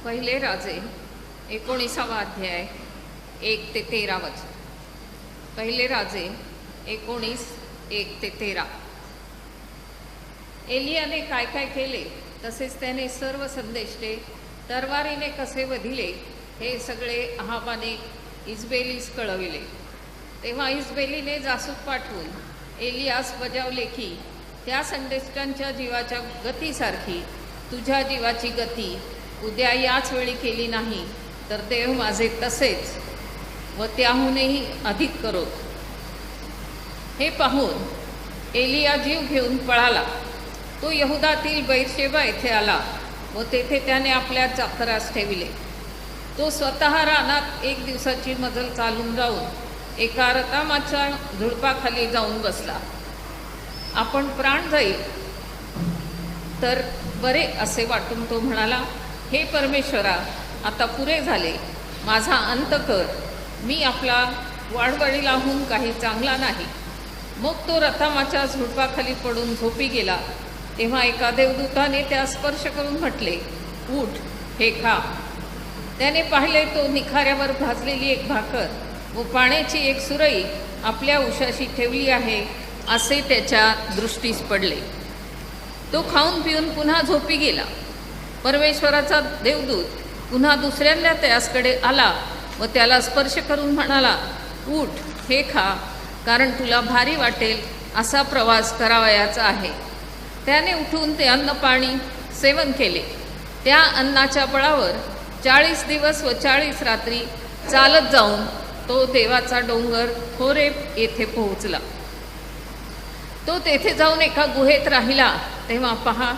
पहिले राजे 19वा अध्याय 1 ते 13 वचन. पहिले राजे 19, 1 ते 13. एलियाने काय काय केले तसेच त्याने सर्व संदेष्टे तरवारीने कसे वधिले हे सगळे अहाबाने इजबेलीस कळविले. तेव्हा इजबेलीने जासूस पाठवून एलियास बजावले की त्या संदेष्टांच्या जीवाच्या गतीसारखी तुझ्या जीवाची गती उद्या याच वेळी केली नाही तर देव माझे तसेच व त्याहूनही अधिक करो. हे पाहून एलिया जीव घेऊन पळाला. तो यहुदातील बैरशेबा येथे आला व तेथे त्याने आपल्या चाकरास ठेविले. तो स्वतः रानात 1 दिवसाची मजल चालून जाऊन एका रतामाच्या झुडपाखाली जाऊन बसला. आपण प्राण जाईल तर बरे असे वाटून तो म्हणाला, हे परमेश्वरा, आता पुरे झाले, माझा अंत कर, मी आपला वाडवडिलाहून काही चांगला नाही. मग तो रतामाच्या झुडपाखाली पडून झोपी गेला. तेव्हा एका देवदूताने त्यास स्पर्श करून म्हटले, उठ, हे खा. त्याने पाहिले तो निखाऱ्यावर भाजलेली एक भाकर व पाण्याची एक सुरई आपल्या उशाशी ठेवली आहे असे त्याच्या दृष्टीस पडले. तो खाऊन पिऊन पुन्हा झोपी गेला. परमेश्वराचा देवदूत पुन्हा दुसऱ्यांदा त्यासकडे आला व त्याला स्पर्श करून म्हणाला, उठ, हे खा, कारण तुला भारी वाटेल असा प्रवास करावयाचा आहे. त्याने उठून ते अन्न पाणी सेवन केले. त्या अन्नाच्या बळावर 40 दिवस व 40 रात्री चालत जाऊन तो देवाचा डोंगर होरेब येथे पोहोचला. तो तेथे जाऊन एका गुहेत राहिला. तेव्हा पहा,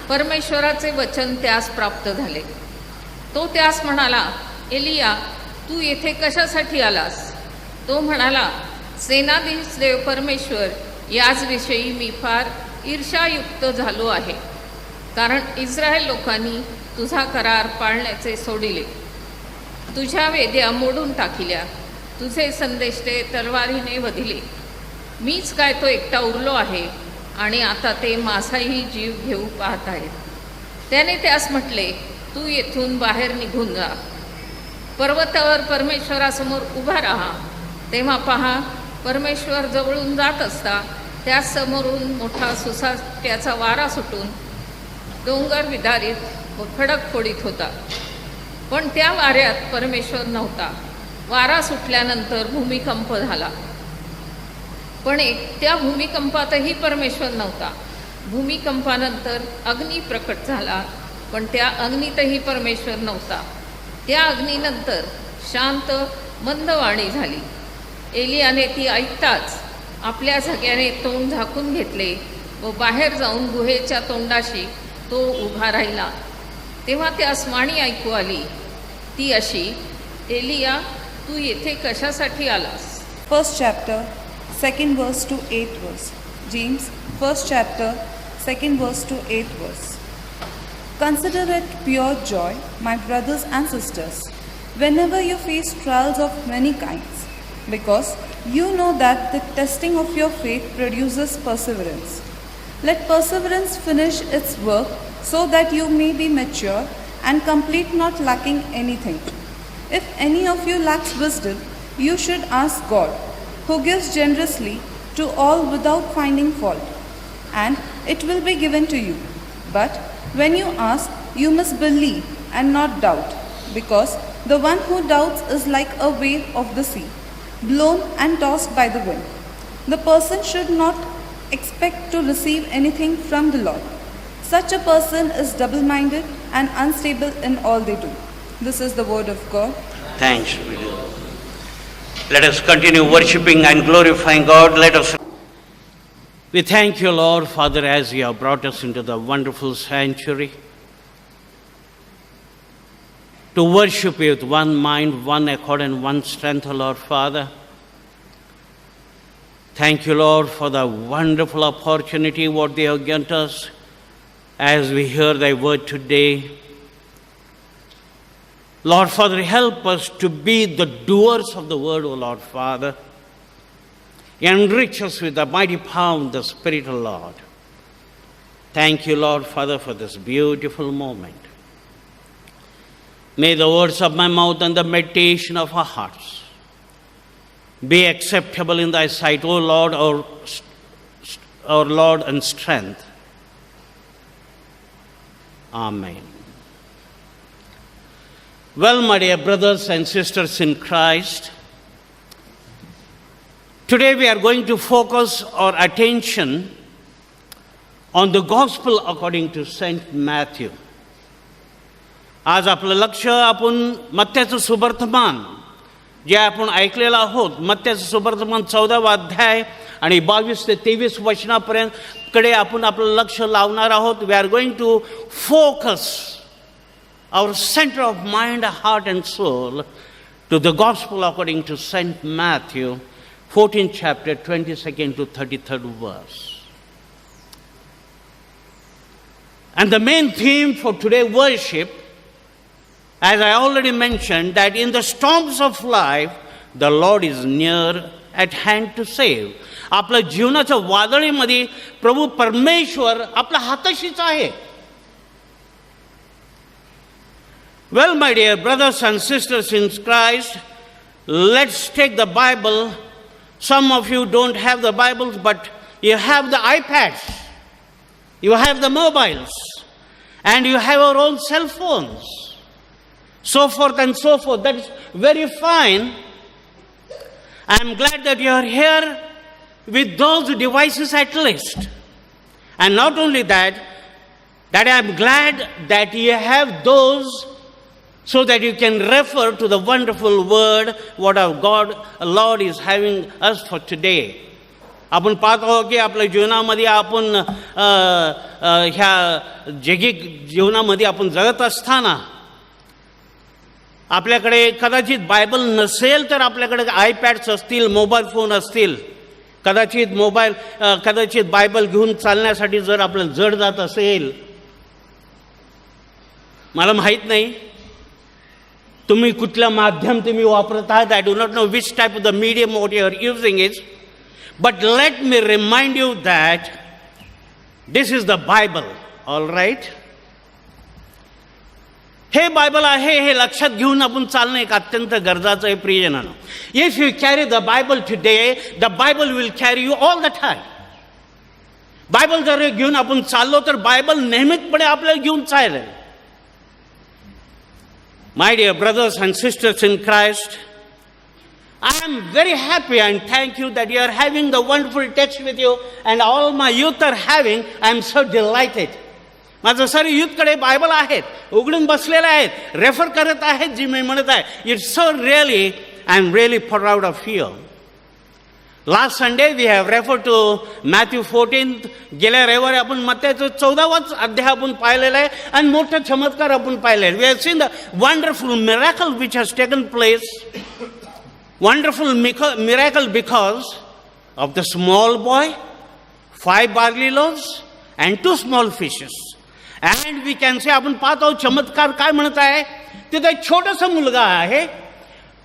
परमेश्वराचे वचन त्यास प्राप्त झाले. तो त्यास म्हणाला, एलिया, तू येथे कशासाठी आलास? तो म्हणाला, सेनाधीश देव परमेश्वर, याच विषयी मी फार ईर्ष्यायुक्त झालो आहे, कारण इस्रायल लोकांनी तुझा करार पाळण्याचे सोडिले, तुझ्या वेद्या मोडून टाकिल्या, तुझे संदेष्टे तलवारीने वधिले. मीच काय तो एकटा उरलो आहे आणि आता ते माझाही जीव घेऊ पाहत आहेत. त्याने त्यास म्हटले, तू येथून बाहेर निघून जा, पर्वतावर परमेश्वरासमोर उभा राहा. तेव्हा पहा, परमेश्वर जवळून जात असता त्याच समोरून मोठा सुसाट्याचा वारा सुटून डोंगर विदारित व खडक फोडीत होता. पण त्या वाऱ्यात परमेश्वर नव्हता. वारा सुटल्यानंतर भूमिकंप झाला, पण त्या भूमिकंपातही परमेश्वर नव्हता. भूमिकंपानंतर अग्नी प्रकट झाला, पण त्या अग्नीतही परमेश्वर नव्हता. त्या अग्नीनंतर शांत मंदवाणी झाली. एलियाने ती ऐकताच आपल्या झग्याने तोंड झाकून घेतले व बाहेर जाऊन गुहेच्या तोंडाशी तो उभा राहिला. तेव्हा त्यास वाणी ऐकू आली, ती अशी, एलिया, तू येथे कशासाठी आलास? First chapter, 2nd verse to 8th verse. James, 1st chapter, 2nd verse to 8th verse. Consider it pure joy, my brothers and sisters, whenever you face trials of many kinds, because you know that the testing of your faith produces perseverance. Let perseverance finish its work, so that you may be mature and complete, not lacking anything. If any of you lacks wisdom, you should ask God, who gives generously to all without finding fault, and it will be given to you. But when you ask, you must believe and not doubt, because the one who doubts is like a wave of the sea, blown and tossed by the wind. The person should not expect to receive anything from the Lord. Such a person is double-minded and unstable in all they do. This is the word of God. Thanks be to God. Let us continue worshiping and glorifying God. Let us. We thank you, Lord, Father, as you have brought us into the wonderful sanctuary to worship you with one mind, one accord, and one strength, O Lord, Father. Thank you, Lord, for the wonderful opportunity what they have given us as we hear thy word today. Lord, Father, help us to be the doers of the word, O Lord, Father. Enrich us with the mighty power of the Spirit, O Lord. Thank you, Lord, Father, for this beautiful moment. May the words of my mouth and the meditation of our hearts be acceptable in thy sight, O Lord, our Lord and strength. Amen. Well, my dear brothers and sisters in Christ, today we are going to focus our attention on the Gospel according to Saint Matthew. आज आपलं लक्ष आपण मत्त्याचं सुवर्तमान जे आपण ऐकलेलं आहोत, मत्त्याचं सुवर्तमान 14वा अध्याय आणि 22 ते 23 वचनापर्यंत कडे आपण आपलं लक्ष लावणार आहोत. We are going to focus our center of mind, heart and soul to the Gospel according to Saint Matthew, 14th chapter, 22nd to 33rd verse. And the main theme for today's worship, as I already mentioned, that in the storms of life, the Lord is near at hand to save. आपल्या जीवनाच्या वादळीमध्ये प्रभू परमेश्वर आपल्या हाताशीच आहे. Well, my dear brothers and sisters in Christ, let's take the Bible. Some of you don't have the Bibles, but you have the iPads, you have the mobiles, and you have your own cell phones, so forth and so forth. That is very fine. I am glad that you are here with those devices at least. And not only that I am glad that you have those so that you can refer to the wonderful word, what our God, Lord is having us for today. आपण पाहत आहोत की आपल्या जीवनामध्ये आपण ह्या जगिक जीवनामध्ये आपण जगत असताना आपल्याकडे कदाचित बायबल नसेल तर आपल्याकडे आयपॅड्स असतील, मोबाईल फोन असतील. कदाचित बायबल घेऊन चालण्यासाठी जर आपल्याला जड जात असेल, मला माहीत नाही तुम्ही कुठलं माध्यम तुम्ही वापरत आहात. I do not know which type of the medium what you are using it, but let me remind you that this is the Bible. All right, हे बायबल आहे हे लक्षात घेऊन आपण चालणं एक अत्यंत गरजाचं आहे प्रियजनांनो. If you carry the Bible today, the Bible will carry you all the time. Bible जर घेऊन आपण चाललो तर बायबल नेहमीचपणे आपल्याला घेऊन चालेल. My dear brothers and sisters in Christ, I am very happy and thank you that you are having the wonderful text with you and all my youth are having. I am so delighted. माझं सर्व युथकडे Bible आहेत, उघडून बसलेले आहेत, refer करत आहेत जी मी म्हणत आहे. It's so really, I am really proud of you. Last Sunday we have refer to Matthew 14. गेल्या रविवारी आपण मत्त्याचं 14वाच अध्याय आपण पाहिलेला आहे आणि मोठा चमत्कार आपण पाहिलेला. We have seen the wonderful miracle which has taken place. Wonderful miracle because of the small boy, 5 barley loaves and 2 small fishes. And we can say, आपण पाहतो चमत्कार काय म्हणत आहे. तिथे एक छोटासा मुलगा आहे,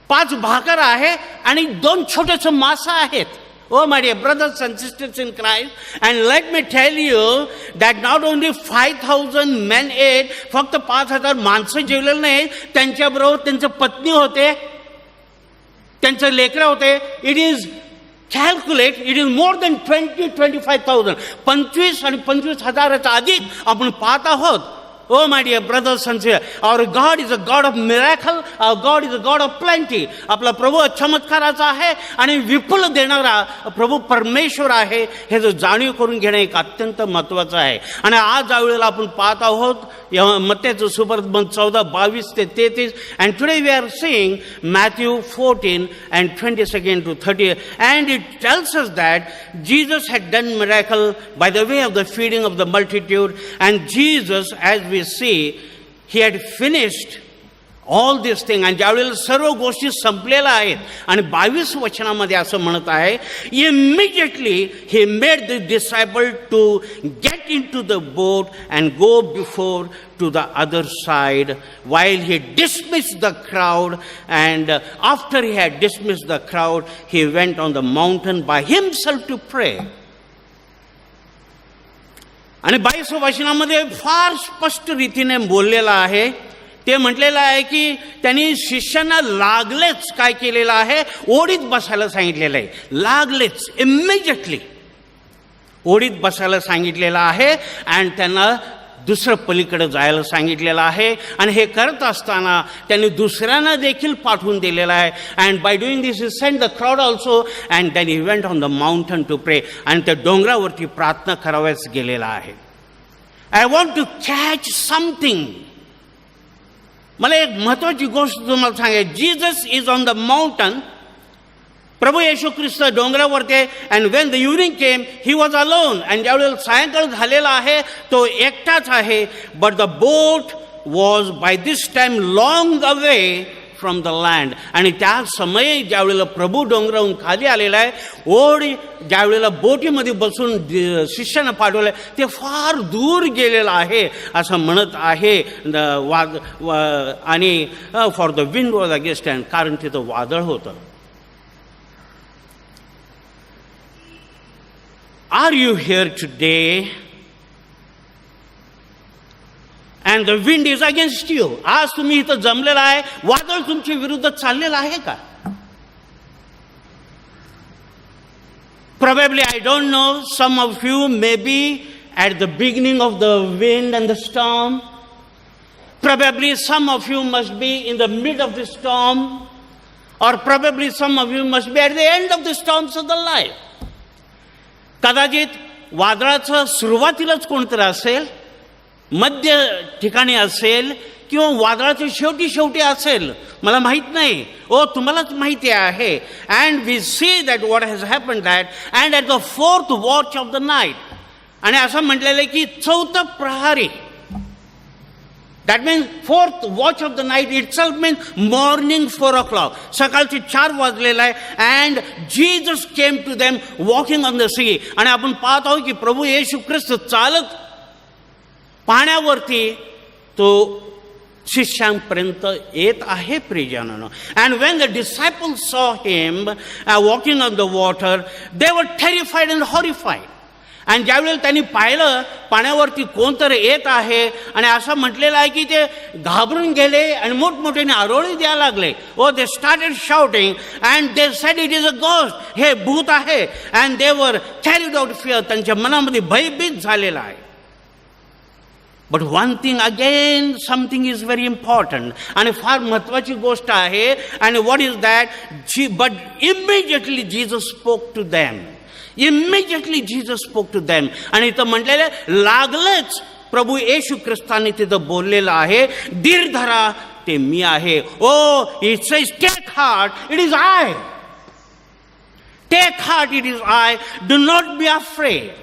5 भाकर आहे आणि 2 छोटेसे मासा आहेत. Oh my dear brothers and sisters in Christ, and let me tell you that not only 5,000 men ate, फक्त 5,000 माणसं जेवलेले नाही, त्यांच्याबरोबर त्यांचे पत्नी होते, त्यांचे लेकरं होते. It is calculate, it is more than 25,000. 25 आणि 25,000 अधिक आपण पाहत आहोत. Oh my dear brothers and sisters, our God is a God of miracle, our God is a God of plenty. आपला प्रभू चमत्काराचा आहे आणि विपुल देणारा प्रभू परमेश्वर आहे, हे जो जाणीव करून घेणं एक अत्यंत महत्त्वाचं आहे. आणि आज ज्यावेळेला आपण पाहत आहोत मत्त्याचं सुवर्तमान 14, 22 ते 33. And today we are seeing Matthew 14 and 22nd to 30. And it tells us that Jesus had done miracle by the way of the feeding of the multitude. And Jesus, as we see, he had finished all these things. आणि ज्यावेळेला सर्व गोष्टी संपलेल्या आहेत आणि 22 वचनामध्ये असं म्हणत आहे, immediately he made the disciple to get into the boat and go before to the other side while he dismissed the crowd. And after he had dismissed the crowd, he went on the mountain by himself to pray. आणि 22 वचनामध्ये फार स्पष्ट रीतीने बोललेला आहे ते म्हटलेलं आहे की त्यांनी शिष्यांना लागलेच काय केलेलं आहे, ओढीत बसायला सांगितलेलं आहे. लागलेच, इमिजिएटली ओढीत बसायला सांगितलेलं आहे आणि त्यांना दुसरं पलीकडे जायला सांगितलेलं आहे. आणि हे करत असताना त्यांनी दुसऱ्यांना देखील पाठवून दिलेलं आहे. And by doing this he sent the crowd also and then he went on the mountain to pray. आणि त्या डोंगरावरती प्रार्थना कराव्याच गेलेला आहे. I want to catch something. मला एक महत्वाची गोष्ट तुम्हाला सांगायची. Jesus is on the mountain. प्रभू येशू ख्रिस्त डोंगरावरती आहे. And when the evening came he was alone. आणि ज्यावेळेला सायंकाळ झालेला आहे तो एकटाच आहे. But the boat was by this time long away from the land. आणि त्या समयी ज्यावेळेला प्रभू डोंगरावरून खाली आलेला आहे, ओढ ज्यावेळेला बोटीमध्ये बसून शिष्यांना पाठवलं आहे ते फार दूर गेलेलं आहे असं म्हणत आहे. आणि for the wind was against and, कारण तिथं वादळ होतं. Are you here today? And the wind is against you. आज तुम्ही इथं जमलेला आहे, वादळ तुमच्या विरुद्ध चाललेलं आहे का? Probably, I don't know, some of you may be at the beginning of the wind and the storm. Probably some of you must be in the mid of the storm. Or probably some of you must be at the end of the storms of the life. कदाचित वादळाचं सुरुवातीलाच कोणतरी असेल, मध्य ठिकाणी असेल, किंवा वादळाच्या शेवटी असेल, मला माहीत नाही. तुम्हालाच माहिती आहे. And we see that what has happen that and at the fourth watch of the night. आणि असं म्हटलेलं आहे की चौथं प्रहारी. That means fourth watch of the night itself means morning 4 o'clock. सकाळचे 4 वाजलेलं आहे. And Jesus came to them walking on the sea. आणि आपण पाहत आहोत की प्रभू येशू ख्रिस्त चालत पाण्यावरती तो शिष्यांपर्यंत येत आहे प्रियजनांनो. And when the disciples saw him walking on the water they were terrified and हॉरिफाईड. आणि ज्यावेळेला त्यांनी पाहिलं पाण्यावरती कोणतरी येत आहे आणि असं म्हटलेलं आहे की ते घाबरून गेले आणि मोठमोठ्याने आरोळी द्यायला लागले. They started shouting and they said it is a ghost. हे भूत आहे. अँड दे वर कॅरीड आउट फिअर. त्यांच्या मनामध्ये भयभीत झालेला आहे. But one thing again, something is very important. आणि फार महत्वाची गोष्ट आहे. आणि what is that? But immediately Jesus spoke to them. Immediately Jesus spoke to them. आणि इथं म्हटलेलं लागलंच प्रभू येशू ख्रिस्ताने तिथं बोललेलं आहे, धीर धरा, ते मी आहे. It says take heart, it is I. Take heart, it is I. Do not be afraid.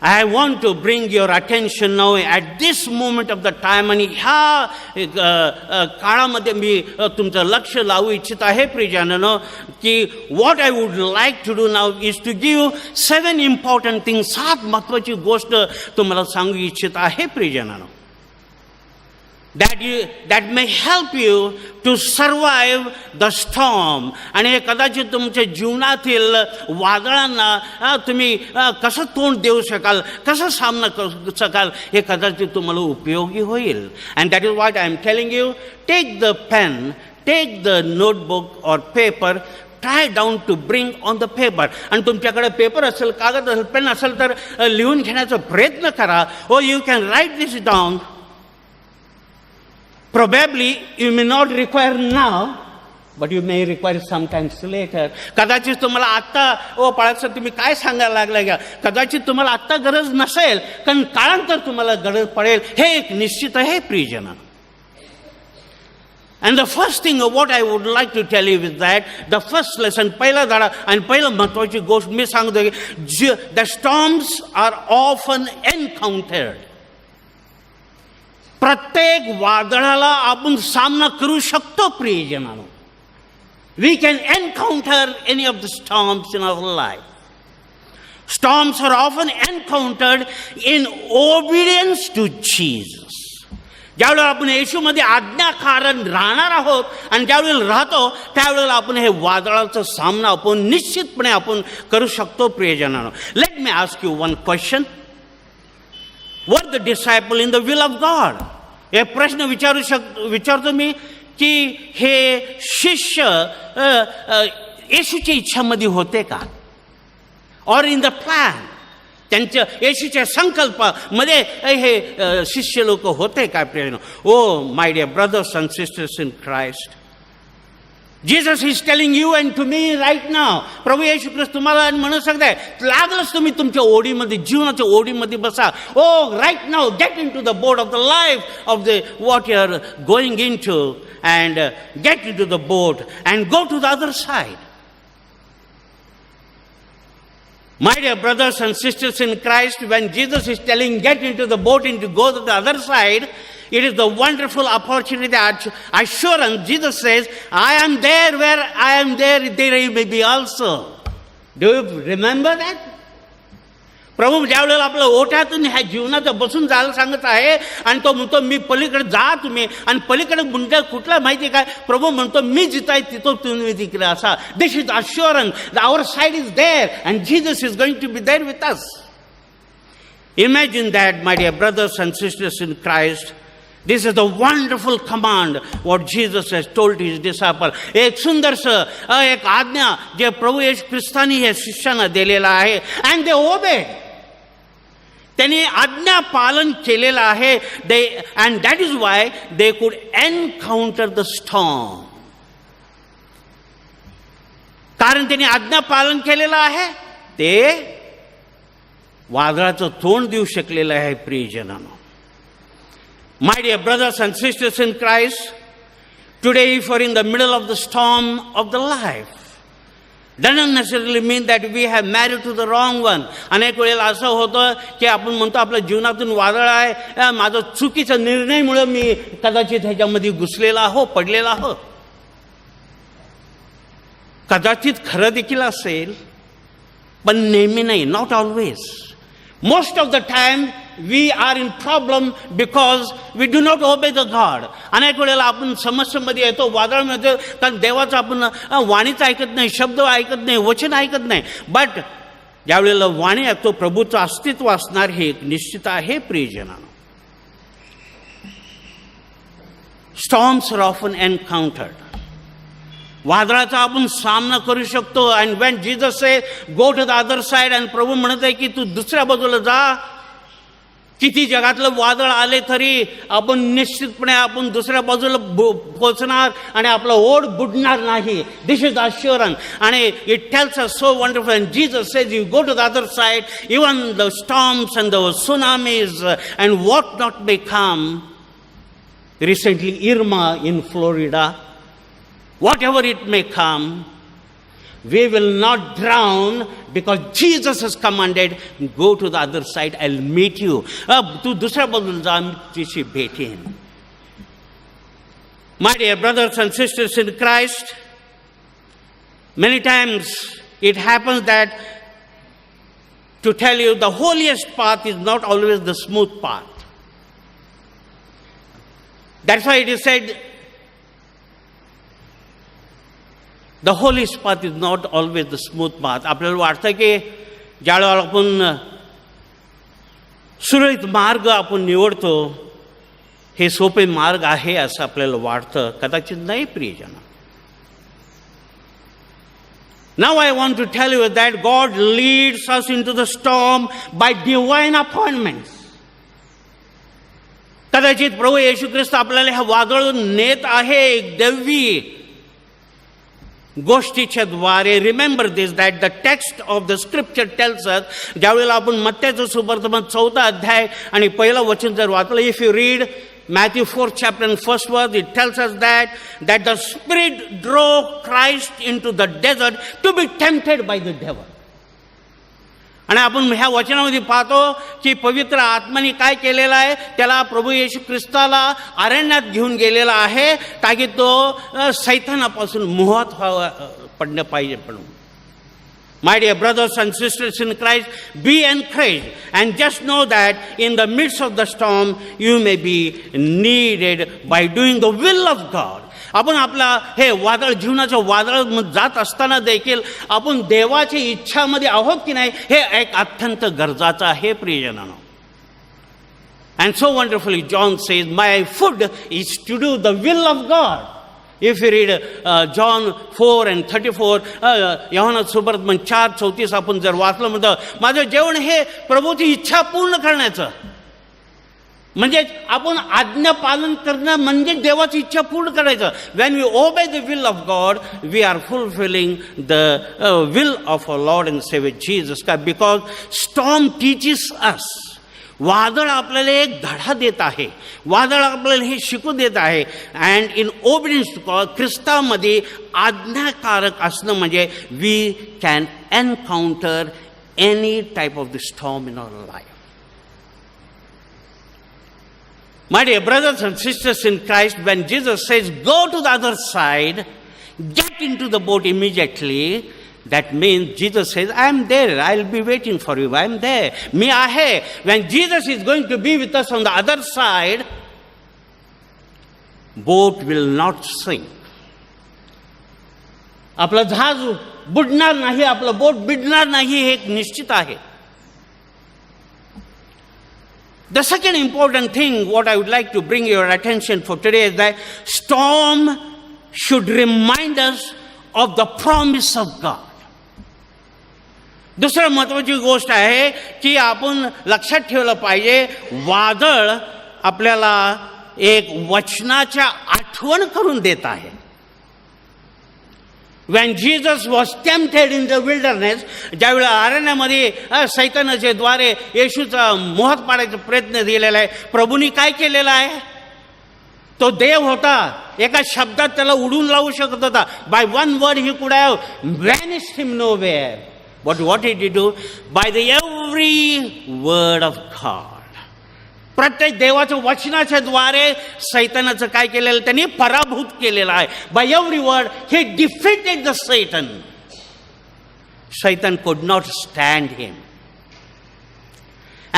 I want to bring your attention now at this moment of the time. आणि ह्या काळामध्ये मी तुमचं लक्ष लावू इच्छित आहे प्रियजनांनो की what I would like to do now is to give 7 important things. 7 महत्वाची गोष्ट तुम्हाला सांगू इच्छित आहे प्रियजनांनो. That may help you to survive the storm. आणि हे कदाचित तुमच्या जीवनातील वादळांना तुम्ही कसं तोंड देऊ शकाल, कसं सामना करू शकाल, हे कदाचित तुम्हाला उपयोगी होईल. And that is what I am telling you. Take the pen, take the notebook और paper, try down to bring on the paper. आणि तुमच्याकडे पेपर असेल, कागद असेल, पेन असेल तर लिहून घेण्याचा प्रयत्न करा. You can write this down. Probably you may not require now, but you may require sometimes later. कदाचित तुम्हाला आत्ता पाळायचं तुम्ही काय सांगायला लागलाय का, कदाचित तुम्हाला आत्ता गरज नसेल, कारण काळांतर तुम्हाला गरज पडेल. हे एक निश्चित आहे प्रियजन. And the first thing what I would like to tell you is that the first lesson, पहिला धडा आणि पहिलं महत्वाची गोष्ट मी सांगतो की the storms are often encountered. प्रत्येक वादळाला आपण सामना करू शकतो प्रियजनांनो. We can encounter any of the storms in our life. Storms are often encountered in obedience to Jesus. ज्यावेळेला आपण येशूमध्ये आज्ञाकारण राहणार आहोत आणि ज्यावेळेला राहतो त्यावेळेला आपण हे वादळाचा सामना आपण निश्चितपणे आपण करू शकतो प्रियजनांनो. Let me ask you one question. Were the disciple in the will of God. हे प्रश्न विचारतो मी की हे शिष्य येशूच्या इच्छामध्ये होते का? और इन द प्लॅन, त्यांच्या येशूच्या संकल्पामध्ये हे शिष्य लोक होते का? प्रेरणा. Oh my dear brothers and sisters in Christ, Jesus is telling you and to me right now. प्रभू येशू ख्रिस्त तुम्हाला म्हणू शकताय, लागलंच तुम्ही तुमच्या ओढीमध्ये, जीवनाच्या ओढीमध्ये बसा. Oh right now get into the boat of the life of the what you are going into and get into the boat and go to the other side. My dear brothers and sisters in Christ, when Jesus is telling get into the boat and to go to the other side, it is the wonderful opportunity, assurance. Jesus says, I am there where I am there, there you may be also. Do you remember that? प्रभू ज्यावेळेला आपलं ओठातून ह्या जीवनाचं बसून जायला सांगत आहे आणि तो म्हणतो मी पलीकडे जा तुम्ही, आणि पलीकडे मुंड्या कुठला माहिती काय? प्रभू म्हणतो मी जिथं आहे तिथं तुम्ही तिकडे असा. This is assurance, our side is there and Jesus is going to be there with us. Imagine that my dear brothers and sisters in Christ. This is the wonderful command what Jesus has told his disciples. एक सुंदरसं एक आज्ञा जे प्रभू येशू ख्रिस्तानी हे शिष्यांना दिलेला आहे. And they obeyed. त्यांनी आज्ञा पालन केलेलं आहे. And that is why they could encounter the storm. कारण त्यांनी आज्ञा पालन केलेलं आहे, ते वादळाचं तोंड देऊ शकलेलं आहे. प्रियजनांनो, my dear brothers and sisters in Christ, today if we're in the middle of the storm of the life, doesn't necessarily mean that we have married to the wrong one. अनेक वेळेला असं होतं की आपण म्हणतो आपल्या जीवनातून वादळ आहे, माझा चुकीचा निर्णयमुळे मी कदाचित ह्याच्यामध्ये घुसलेला आहो, पडलेला आहो. कदाचित खरं देखील असेल, पण नेहमी नाही. Not always. Most of the time we are in problem because we do not obey the God. अनेक वेळेला आपण समस्येमध्ये येतो, वादळामध्ये येतो, कारण देवाचं आपण वाणीच ऐकत नाही, शब्द ऐकत नाही, वचन ऐकत नाही. बट ज्या वेळेला वाणी ऐकतो, प्रभूचं अस्तित्व असणार हे एक निश्चित आहे. प्रियजनांनो, storms are often encountered. वादळाचा आपण सामना करू शकतो. And when Jesus say go to the other side, आणि प्रभू म्हणत आहे की तू दुसऱ्या बाजूला जा. किती जगातलं वादळ आले तरी आपण निश्चितपणे आपण दुसऱ्या बाजूला पोहोचणार आणि आपला ओढ बुडणार नाही. This is assurance. आणि it tells us so wonderful. And Jesus says you go to the other side, even the storms and the tsunamis and what not may come. Recently Irma in Florida, whatever it may come, we will not drown because Jesus has commanded, go to the other side, I'll meet you. तू दुसऱ्या बाजूला जा, मी तुझी भेटेन. My dear brothers and sisters in Christ, many times it happens that, to tell you, the holiest path is not always the smooth path. That's why it is said, the holiest path is not always the smooth path. आपल्याला वाटतं की ज्यावेळेला आपण सुरळीत मार्ग आपण निवडतो, हे सोपे मार्ग आहे असं आपल्याला वाटतं. कदाचित नाही. प्रियजन, now I want to tell you that God leads us into the storm by divine appointments. कदाचित प्रभू येशू ख्रिस्त आपल्याला हा वादळ नेत आहे एक दैवी गोष्टीच्या द्वारे. Remember this that the text of the scripture tells us, ज्यावेळेला आपण मत्त्याचं सुवर्तमान 4 अध्याय आणि पहिलं वचन जर वाचलं, if you read Matthew 4th chapter and 1st verse, it tells us that the Spirit drove Christ into the desert to be tempted by the devil. आणि आपण ह्या वचनामध्ये पाहतो की पवित्र आत्म्याने काय केलेलं आहे, त्याला प्रभू येशू ख्रिस्ताला अरण्यात घेऊन गेलेला आहे ताकि तो सैतानापासून मोहात पडणं पाहिजे. पण my dear brothers and sisters in Christ, be encouraged and just know that in the midst of the storm you may be needed by doing the will of God. आपण आपला हे वादळ, जीवनाचं वादळ जात असताना देखील आपण देवाच्या इच्छामध्ये आहोत की नाही, हे एक अत्यंत गरजाचं आहे. प्रियजनांनो, And so wonderfully, John says, my food is to do the will of God. If you read John 4 and 34, योहानात सुवर्तमान 4:34 आपण जर वाचलं म्हणतं, माझं जेवण हे प्रभूची इच्छा पूर्ण करण्याचं. म्हणजे आपण आज्ञा पालन करणं म्हणजे देवाची इच्छा पूर्ण करायचं. When we obey the will of God, we are fulfilling the will of our Lord and Savior Jesus Christ. Because storm teaches us. वादळ आपल्याला एक धडा देत आहे. वादळ आपल्याला हे शिकू देत आहे. And in obedience to God, ख्रिस्तामध्ये आज्ञाकारक असणं म्हणजे we can encounter any type of the storm in our life. My dear brothers and sisters in Christ, when Jesus says, go to the other side, get into the boat immediately, that means Jesus says, I am there, I will be waiting for you, I am there. Me ahe. When Jesus is going to be with us on the other side, boat will not sink. आपलं जहाज बुडणार नाही, आपलं बोट बिडणार नाही, हे एक निश्चित आहे. The second important thing what I would like to bring your attention for today is that storm should remind us of the promise of God. दुसरं महत्त्वाची गोष्ट आहे की आपण लक्षात ठेवलं पाहिजे, वादळ आपल्याला एक वचनाच्या आठवण करून देत आहे. When Jesus was tempted in the wilderness, ज्यावेळेला अरण्यामध्ये सैतानाच्या द्वारे येशूचा मोहात पाडायचा प्रयत्न केलेला आहे, प्रभूंनी काय केलेला आहे? तो देव होता, एका शब्दात त्याला उडून लावू शकत होता. By one word he could have vanished him nowhere. But what did he do? By the every word of God. प्रत्येक देवाच्या वचनाच्या द्वारे सैतानाचं काय केलेलं त्यांनी पराभूत केलेलं आहे. By every word he defeated the Satan. Satan could not stand him.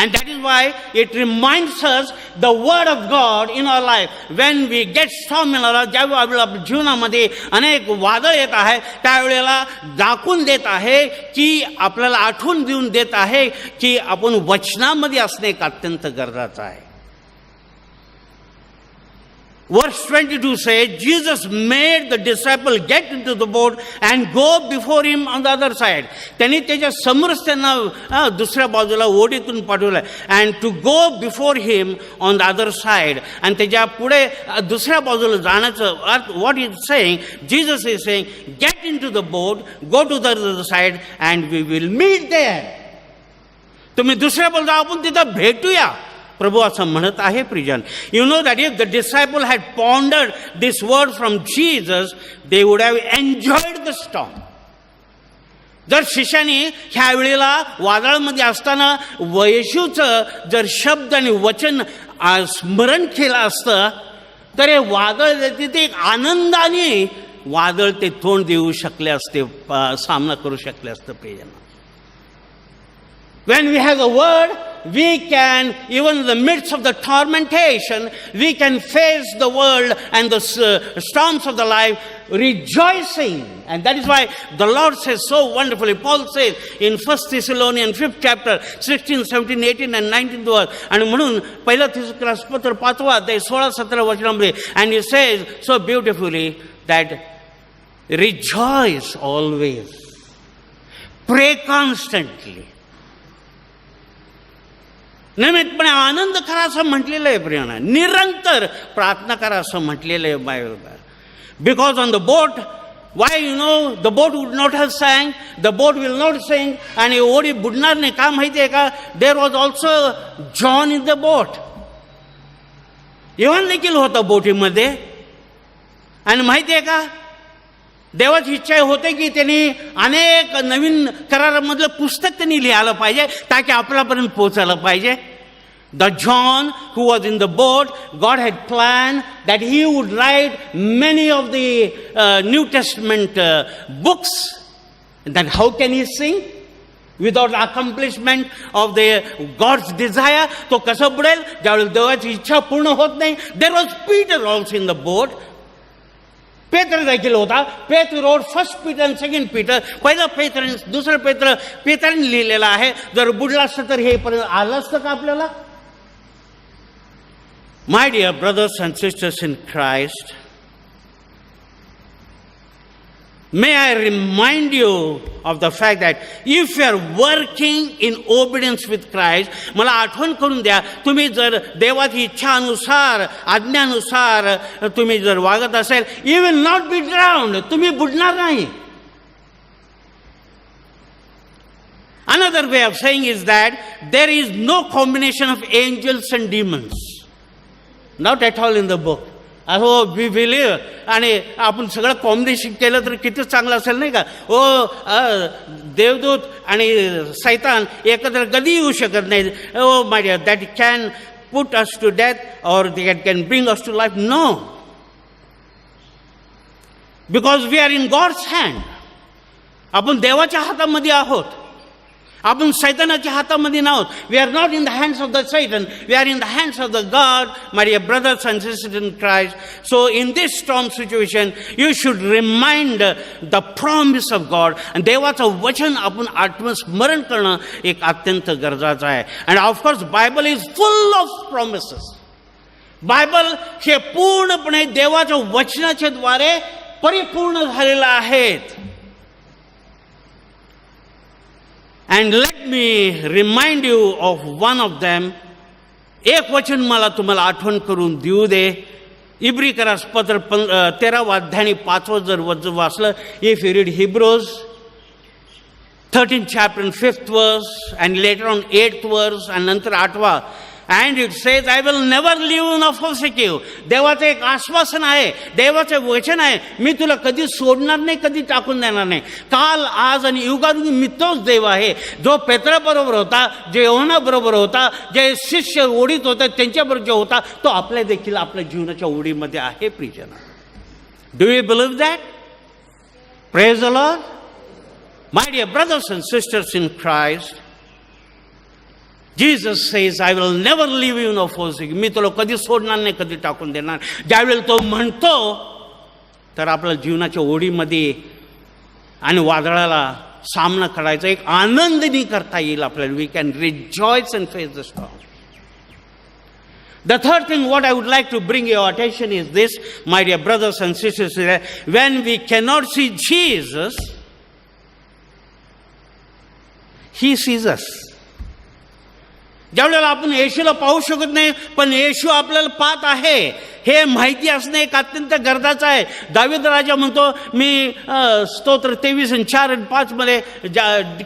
And that is why it reminds us the word of God in our life. When we get storm in our life, ज्यावेळी आपल्या जीवनामध्ये अनेक वादळ येत आहे, त्यावेळेला दाखवून देत आहे की आपल्याला आठवण देऊन देत आहे की आपण वचनामध्ये असणे एक अत्यंत गरजेचं आहे. Verse 22 says, Jesus made the disciple get into the boat and go before him on the other side. त्यांनी त्याच्या समोरच त्यांना दुसऱ्या बाजूला ओढीतून पाठवलं. And to go before him on the other side. आणि त्याच्या पुढे दुसऱ्या बाजूला जाण्याचं what he is saying, Jesus is saying, get into the boat, go to the other side and we will meet there. तुम्ही दुसऱ्या बाजूला आपण तिथं भेटूया. प्रभू असं म्हणत आहे प्रियजन. You know that if the disciple had pondered this word from Jesus, they would have enjoyed the storm. जर शिष्याने ह्या वेळेला वादळामध्ये असताना येशूचं जर शब्द आणि वचन स्मरण केलं असतं, तर हे वादळ तिथे एक आनंदाने वादळ ते तोंड देऊ शकले असते, सामना करू शकले असतं प्रियजन. When we have the word, we can, even in the midst of the tormentation, we can face the world and the storms of the life rejoicing. And that is why the Lord says so wonderfully. Paul says in 1 Thessalonians 5th chapter 16, 17, 18 and 19 verse. आणि म्हणून पहिला थिस्सलुनिकन्स पत्र 5वा अध्याय 16-17 वचनामध्ये, and he says so beautifully that rejoice always, pray constantly. नियमितपणे आनंद करा असं म्हटलेलं आहे प्रियाना. निरंतर प्रार्थना करा असं म्हटलेलं आहे बायबलमध्ये. Because on the boat, why you know the boat would not have sang, the boat will not sink. आणि ओढी बुडणार नाही. का माहिती आहे का? There was also John in the boat. योहान देखील होता बोटीमध्ये. आणि माहिती आहे का, देवाची इच्छा होते की त्यांनी अनेक नवीन करारामधलं पुस्तक त्यांनी लिहायला पाहिजे, ताकि आपल्यापर्यंत पोहोचायला पाहिजे. The John who was in the boat, God had planned that he would write many of the New Testament books. Then how can he sing without accomplishment of the God's desire? तो कसं बुडेल ज्यावेळेला देवाची इच्छा पूर्ण होत नाही. There was Peter also in the boat. पेत्र देखील होता. पेत्र रोड 1 Peter आणि 2 Peter. पहिला पेत्र आणि दुसरं पेत्र पेत्राने लिहिलेला आहे. जर बुडला असतं तर हे पर्यंत आलं असतं का आपल्याला? My dear brothers and sisters in Christ, may I remind you of the fact that if you are working in obedience with Christ, मला आठवण करून द्या, तुम्ही जर देवाची इच्छानुसार, आज्ञानुसार तुम्ही जर वागत असेल, you will not be drowned. तुम्ही बुडणार नाही. Another way of saying is that there is no combination of angels and demons. Not at all in the book. अहो वी बिलीव्ह आणि आपण सगळं कॉम्बिनेशन केलं तर किती चांगलं असेल नाही का. देवदूत आणि सैतान एकत्र कधी येऊ शकत नाही. Oh my dear, that can put us to death और that can bring us to life. No, because we are in God's hand. आपण देवाच्या हातामध्ये आहोत, आपण सैतानाच्या हातामध्ये नाहोत. We are not in the hands of the Satan, we are in the hands of the God, my dear brothers and sisters in Christ. So in this storm situation you should remind the promise of God. आणि देवाचं वचन आपण आत्मस्मरण करणं एक अत्यंत गरजेचं आहे. And of course Bible is full of promises. Bible हे पूर्णपणे देवाच्या वचनाच्या द्वारे परिपूर्ण झालेलं आहेत. And let me remind you of one of them. एक वचन मला तुम्हाला आठवण करून देऊ दे. इब्रिकरास पत्र 13 अध्याय 5 जर वाचलं, if you read Hebrews 13th chapter and 5th verse and later on 8th verse and नंतर 8वा, and it says, I will never leave you nor forsake you. देवाचं एक आश्वासन आहे, देवाचं वचन आहे, मी तुला कधी सोडणार नाही, कधी टाकून देणार नाही. काल, आज आणि युगानुयुग मी तोच देव आहे, जो पेत्राबरोबर होता, जे योहाना बरोबर होता, जे शिष्य ओढीत होते त्यांच्याबरोबर जो होता, तो आपल्या देखील आपल्या जीवनाच्या ओढीमध्ये आहे. प्रिजन, do you believe that? Praise the Lord. My dear brothers and sisters in Christ, Jesus says, I will never leave you nor forsake you. मी तुला कधी सोडणार नाही, कधी टाकून देणार. ज्यावेळेला तो म्हणतो तर आपल्या जीवनाच्या ओढीमध्ये आणि वादळाला सामना करायचा एक आनंदाने करता येईल आपल्याला. We can rejoice and face the storm. The third thing what I would like to bring your attention is this, my dear brothers and sisters, when we cannot see Jesus, He sees us. ज्यावेळेला आपण येशूला पाहू शकत नाही, पण येशू आपल्याला पाहत आहे, हे माहिती असणं एक अत्यंत गरजेचं आहे. दावीद राजा म्हणतो, मी स्तोत्र 23 आणि 4 आणि 5 मध्ये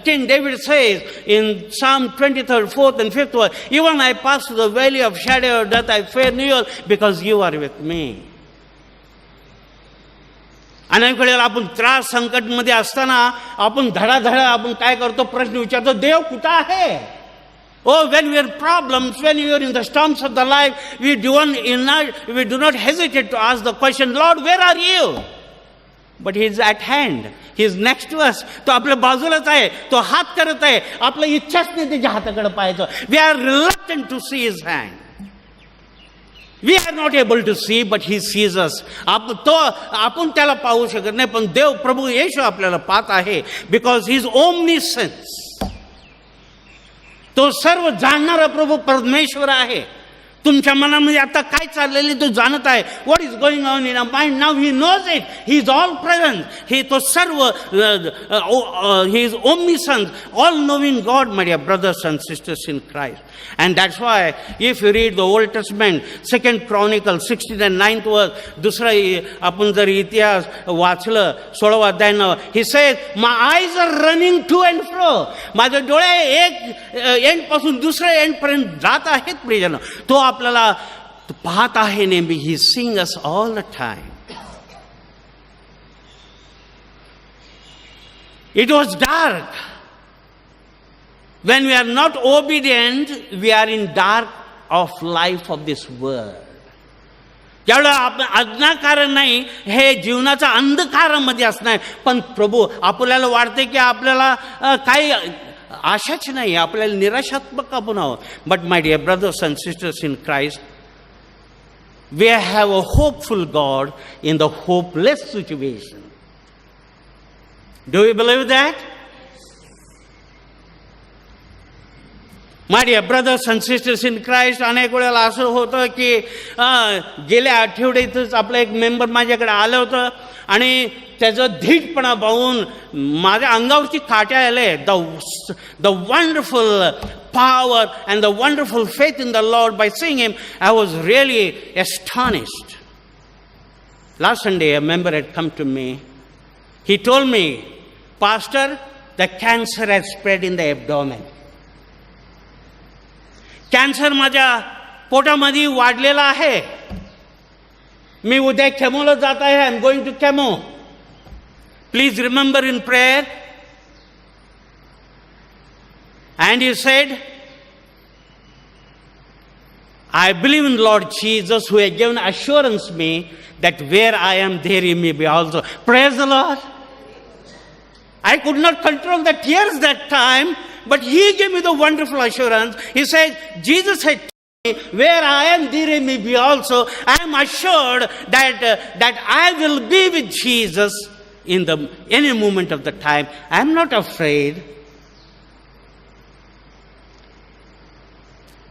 king David says in Psalm 23, 4th and 5th verse, even I pass through the valley of shadow of death, I fear no evil because you are with me. अनेक वेळेला आपण त्रास संकटमध्ये असताना आपण धडाधडा आपण काय करतो, प्रश्न विचारतो, देव कुठं आहे? Oh, when we are problems, when we are in the storms of the life, we do not hesitate to ask the question, Lord, where are you? But He is at hand. He is next to us. तो आपल्या बाजूलाच आहे, तो हात करत आहे. आपल्या इच्छाच नाही त्याच्या हाताकडे पाहायचं. We are reluctant to see His hand. We are not able to see, but He sees us. आपण त्याला पाहू शकत नाही, पण देव प्रभू येशू आपल्याला पाहत आहे. Because He is omniscience. तो सर्व जाणणारा प्रभू परमेश्वर आहे. तुमच्या मनामध्ये आता काय चाललेले तो जाणत आहे. What is going on in a mind now, he knows it. He is all present. ही तो सर्व, he is omniscience, all knowing God, my dear brothers and sisters in Christ. And that's why if you read the old testament, 2 Chronicles 16 and 9th verse, दुसरा आपण जर इतिहास वाचलं 16वा अध्याय, he says, my eyes are running to and fro. माझे डोळे एक एंड पासून दुसऱ्या एंड पर्यंत जात आहेत. प्रियजन, तो आपल्याला पाहत आहे नेहमी. He seeing us all the time. It was dark. When we are not obedient, we are in dark of life of this world. ज्यावेळेला आपण आज्ञाकार नाही, हे जीवनाचा अंधकारामध्ये असणार. पण प्रभू आपल्याला वाटते की आपल्याला काही आशाच नाही, आपल्याला निराशात्मक आपण आहोत. But my dear brothers and sisters in Christ, we have a hopeful God in the hopeless situation. Do you believe that? My dear brothers and sisters in Christ, अनेक वेळेला असं होतं की गेल्या आठवड्यातच आपलं एक मेंबर माझ्याकडे आलं होतं आणि त्याचं धीटपणा पाहून माझ्या अंगावरची काट्या आले. The wonderful power and the wonderful faith in the Lord by seeing him, I was really astonished. Last Sunday, a member had come to me. He told me, Pastor, the cancer has spread in the abdomen. Cancer माझ्या पोटामध्ये वाढलेला आहे. मी उद्या केमोला जात आहे. I am going to chemo. Please remember in prayer. And he said, I believe in Lord Jesus who has given assurance me that where I am, there he may be also. Praise the Lord. I could not control the tears that time, but he gave me the wonderful assurance. He said, Jesus had told me, where I am, there he may be also. I am assured that I will be with Jesus in any moment of the time. I am not afraid.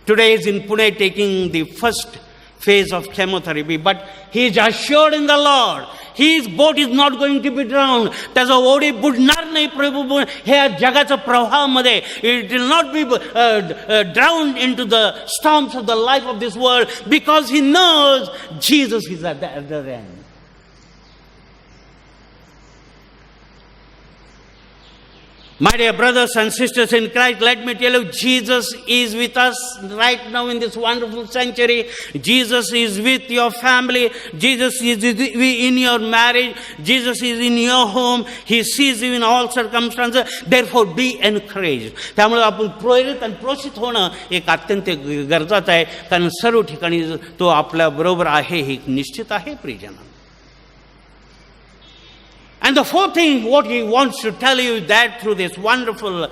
Today is in Pune taking the first phase of chemotherapy, but he is assured in the Lord. His boat is not going to be drowned. त्याचा ओढी बुडणार नाही प्रभू हे जगाच्या प्रवाहामध्ये. It will not be drowned into the storms of the life of this world because he knows Jesus is at the other end. My dear brothers and sisters in Christ, let me tell you, Jesus is with us right now in this wonderful sanctuary. Jesus is with your family. Jesus is in your marriage. Jesus is in your home. He sees you in all circumstances. Therefore, be encouraged. त्यामुळे आपण प्रेरित आणि प्रोत्साहित होणं एक अत्यंत गरजेचं आहे, कारण सर्व ठिकाणी तो आपल्या बरोबर आहे हे निश्चित आहे प्रियजन. And the fourth thing, what he wants to tell you is that through this wonderful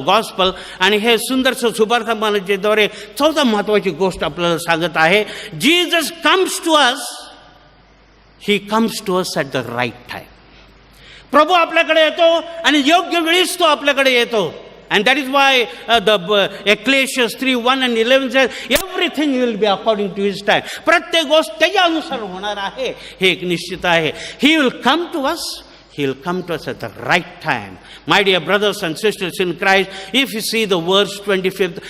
gospel, आणि हे सुंदरसं सुभारकामाच्याद्वारे चौथा महत्वाची गोष्ट आपल्याला सांगत आहे. Jesus comes to us. He comes to us at the right time. प्रभू आपल्याकडे येतो आणि योग्य वेळीच तो आपल्याकडे येतो. And that is why the Ecclesiastes 3:1 and 11 says, everything will be according to his time. प्रत्येक गोष्ट त्याच्या अनुसार होणार आहे हे एक निश्चित आहे. He will come to us. He will come to us at the right time. My dear brothers and sisters in Christ, if you see the verse 25th,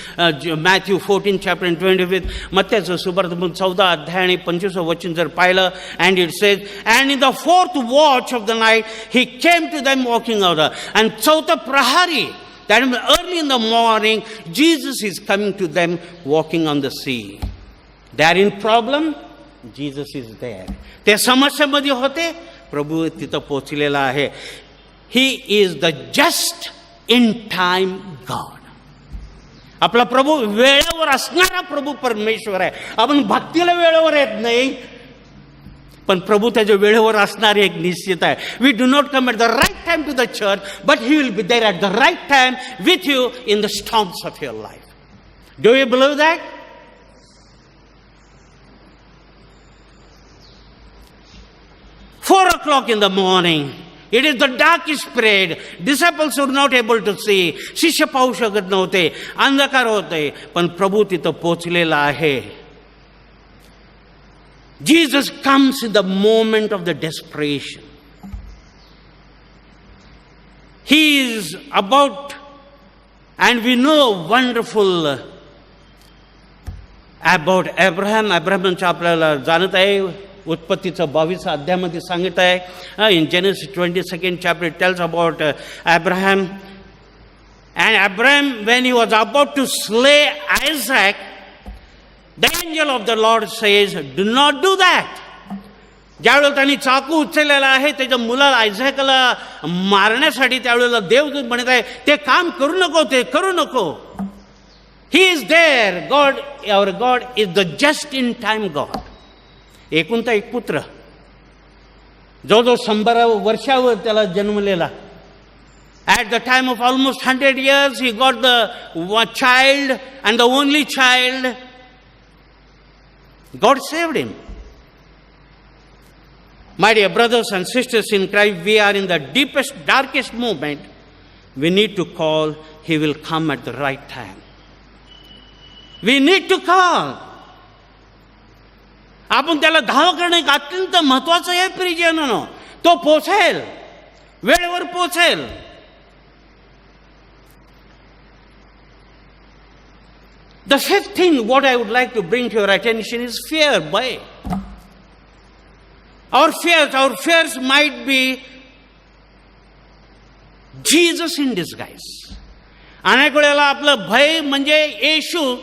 Matthew 14 chapter and 25th, मत्त्याचं सुवर्तमान 14 अध्याय आणि 25 वचन जर पाहिलं, and it says, and in the fourth watch of the night, he came to them walking out. And चौथा प्रहारी, that early in the morning, Jesus is coming to them walking on the sea. They are in problem, Jesus is there. ते समस्यामध्ये होते, प्रभू तिथं पोहोचलेला आहे. He is the just in time God. आपला प्रभू वेळेवर असणारा प्रभू परमेश्वर आहे. आपण भक्तीला वेळेवर येत नाही, पण प्रभू त्याच्या वेळेवर असणारे एक निश्चित आहे. We do not come at the right time to the church, but he will be there at the right time with you in the storms of your life. Do you believe that? 4 o'clock in the morning, it is the darkest period. Disciples were not able to see. शिष्य पाहू शकत नव्हते, अंधकार होते, पण प्रभू तिथं पोहोचलेला आहे. Jesus comes in the moment of the desperation. He is about, and we know wonderful about Abraham. Abrahamच्या आपल्याला जाणत आहे, उत्पत्तीचं 22 अध्यायामध्ये सांगितलं आहे. In Genesis 22nd chapter it tells about Abraham. And Abraham, when he was about to slay Isaac, the angel of the Lord says, do not do that. ज्यावेळेला त्यांनी चाकू उचललेला आहे त्याच्या मुलाला आयझॅकला मारण्यासाठी, त्यावेळेला देवदूत म्हणत आहे, ते काम करू नको, ते करू नको. He is there. God, our God is the just in time God. एकुलता एक पुत्र, जवळजवळ 100 वर्षावर त्याला जन्मलेला. At the time of almost 100 years, he got the child and the only child. God saved him. My dear brothers and sisters in Christ, we are in the deepest, darkest moment. we need to call, he will come at the right time. We need to call. आपण त्याला धाव करणं एक अत्यंत महत्वाचं आहे प्रियजनांनो. तो पोचेल, वेळेवर पोचेल. The fifth thing what I would like to bring to your attention is fear. Why? Our fears might be Jesus in disguise. अनेक वेळेला आपलं भय म्हणजे येशू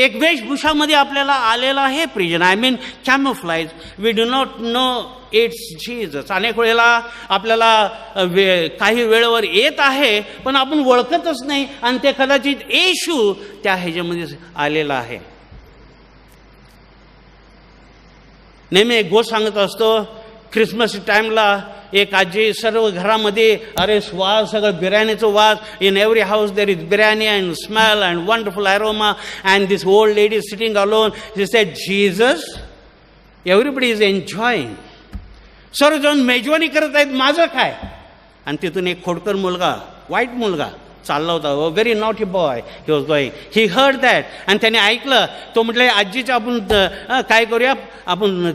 एक वेशभूषामध्ये आपल्याला आलेला आहे प्रिजन. I mean camouflage. We do not know it's Jesus. अनेक वेळेला आपल्याला काही वेळेवर येत आहे पण आपण ओळखतच नाही आणि ते कदाचित येशू त्या ह्याच्यामध्ये आलेला आहे. नेहमी एक गोष्ट सांगत असतो. ख्रिसमस टाईमला एक आजी सर्व घरामध्ये अरे वास, सगळं बिर्याणीचं वास. In every house there is biryani and smell and wonderful aroma. And this old lady sitting alone. She sed Jesus. Everybody is enjoying. सर्वजण मेजवानी करत आहेत, माझं काय. आणि तिथून एक खोडकर मुलगा, वाईट मुलगा चालला होता. Very naughty boy he was going. He heard that. आणि त्याने ऐकलं. तो म्हटलं आजीचं आपण काय करूया, आपण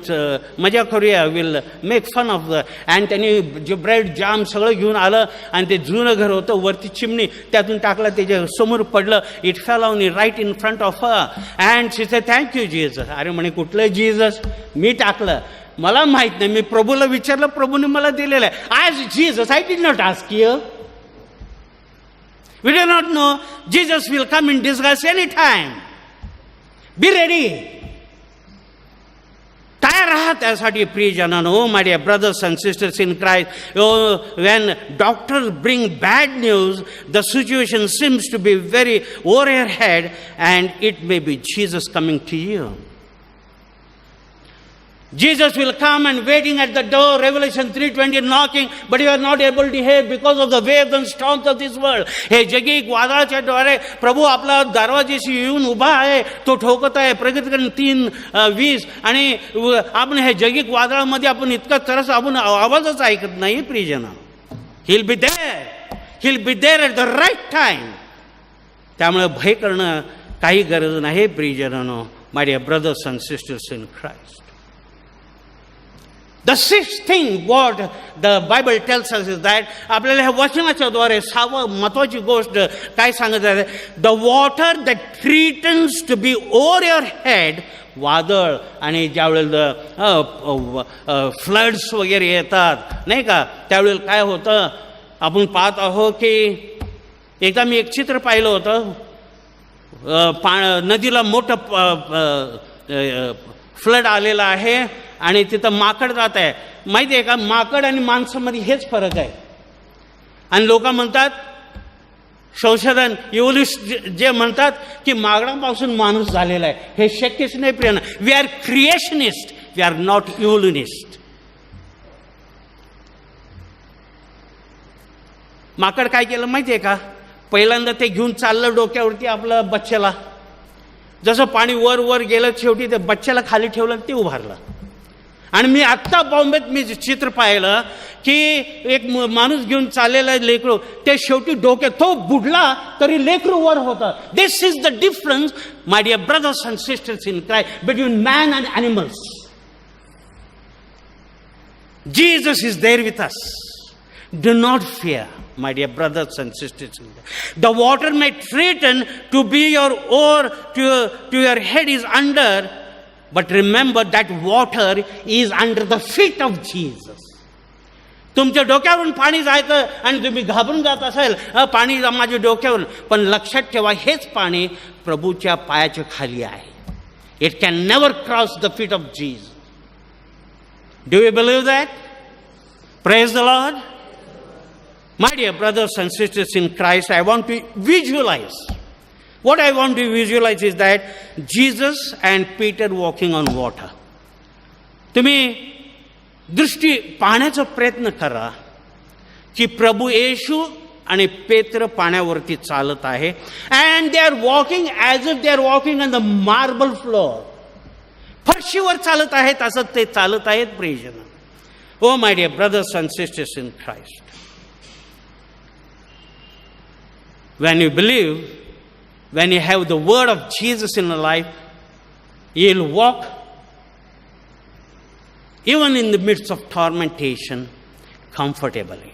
मजा करूया, will make fun of the. आणि त्यांनी जे ब्रेड जाम सगळं घेऊन आलं आणि ते जुनं घर होतं, वरती चिमणी, त्यातून टाकलं, त्याच्या समोर पडलं. It fell on right in front of her. And she said thank you Jesus. अरे म्हणे कुठलं जीसस, मी टाकलं, मला माहित नाही, मी प्रभूला विचारलं, प्रभूने मला दिलेलं आहे. आज Jesus, I did not ask you. We do not know. Jesus will come in disguise anytime. Be ready. तयार राहा त्यासाठी प्रियजनांनो. My dear brothers and sisters in Christ, when doctors bring bad news, the situation seems to be very over your head, and it may be Jesus coming to you. Jesus will come and waiting at the door, Revelation 3:20, knocking, but you are not able to hear because of the waves and storms of this world. हे जगिक वादळाच्या द्वारे प्रभू आपला दरवाजेशी येऊन उभा आहे, तो ठोकत आहे. प्रगतीकरण 3:20. आणि आपण हे जगिक वादळामध्ये आपण इतका तरस, आपण आवाजच ऐकत नाही प्रियजना. He'll be there. He'll be there at the right time. त्यामुळे भय करणं काही गरज नाही प्रियजनांनो. My dear brothers and sisters in Christ. The sixth thing what the Bible tells us is that आपल्याला ह्या वचनाच्या द्वारे सहावं महत्वाची गोष्ट काय सांगत आहे. The water that threatens to be over your head. वादळ आणि ज्यावेळेला फ्लड्स वगैरे येतात नाही का, त्यावेळेला काय होतं आपण पाहत आहोत की एकदा मी एक चित्र पाहिलं होतं. नदीला मोठं फ्लड आलेला आहे आणि तिथं माकड जात आहे. माहिती आहे का, माकड आणि माणसामध्ये हेच फरक आहे. आणि लोक म्हणतात, संशोधन इव्होल्युशन जे म्हणतात की माकडापासून माणूस झालेला आहे. हे शक्यच नाही प्रियना. We are creationist, we are not evolutionist. माकड काय केलं माहिती आहे का, पहिल्यांदा ते घेऊन चाललं डोक्यावरती आपल्या बच्च्याला. जसं पाणी वर वर गेलं, शेवटी ते बच्च्याला खाली ठेवलं, ते उभारलं. आणि मी आत्ता बॉम्बेत मी चित्र पाहिलं की एक माणूस घेऊन चाललेला लेकरू, ते शेवटी डोक्यात तो बुडला तरी लेकरू वर होतं. This is the difference my dear brothers and sisters in Christ between man and animals. Jesus is there with us. Do not fear, my dear brothers and sisters. The water may threaten to be your oar, to your head is under, but remember that water is under the feet of Jesus. तुमच्या डोक्यावरून पाणी जायचं आणि तुम्ही घाबरून जात असेल, पाणी माझ्या डोक्यावरून, पण लक्षात ठेवा हेच पाणी प्रभूच्या पायाच्या खाली आहे. It can never cross the feet of Jesus. Do you believe that? Praise the Lord. My dear brothers and sisters in Christ, I want to visualize. What I want to visualize is that Jesus and Peter walking on water. तुम्ही दृष्टी पाहण्याचा प्रयत्न करा की प्रभू येशू आणि पेत्र पाण्यावरती चालत आहे. And they are walking as if they are walking on the marble floor. फरशीवर चालत आहेत असं ते चालत आहेत प्रियजन. Oh my dear brothers and sisters in Christ. when you believe, when you have the word of Jesus in your life, you'll walk even in the midst of tormentation comfortably.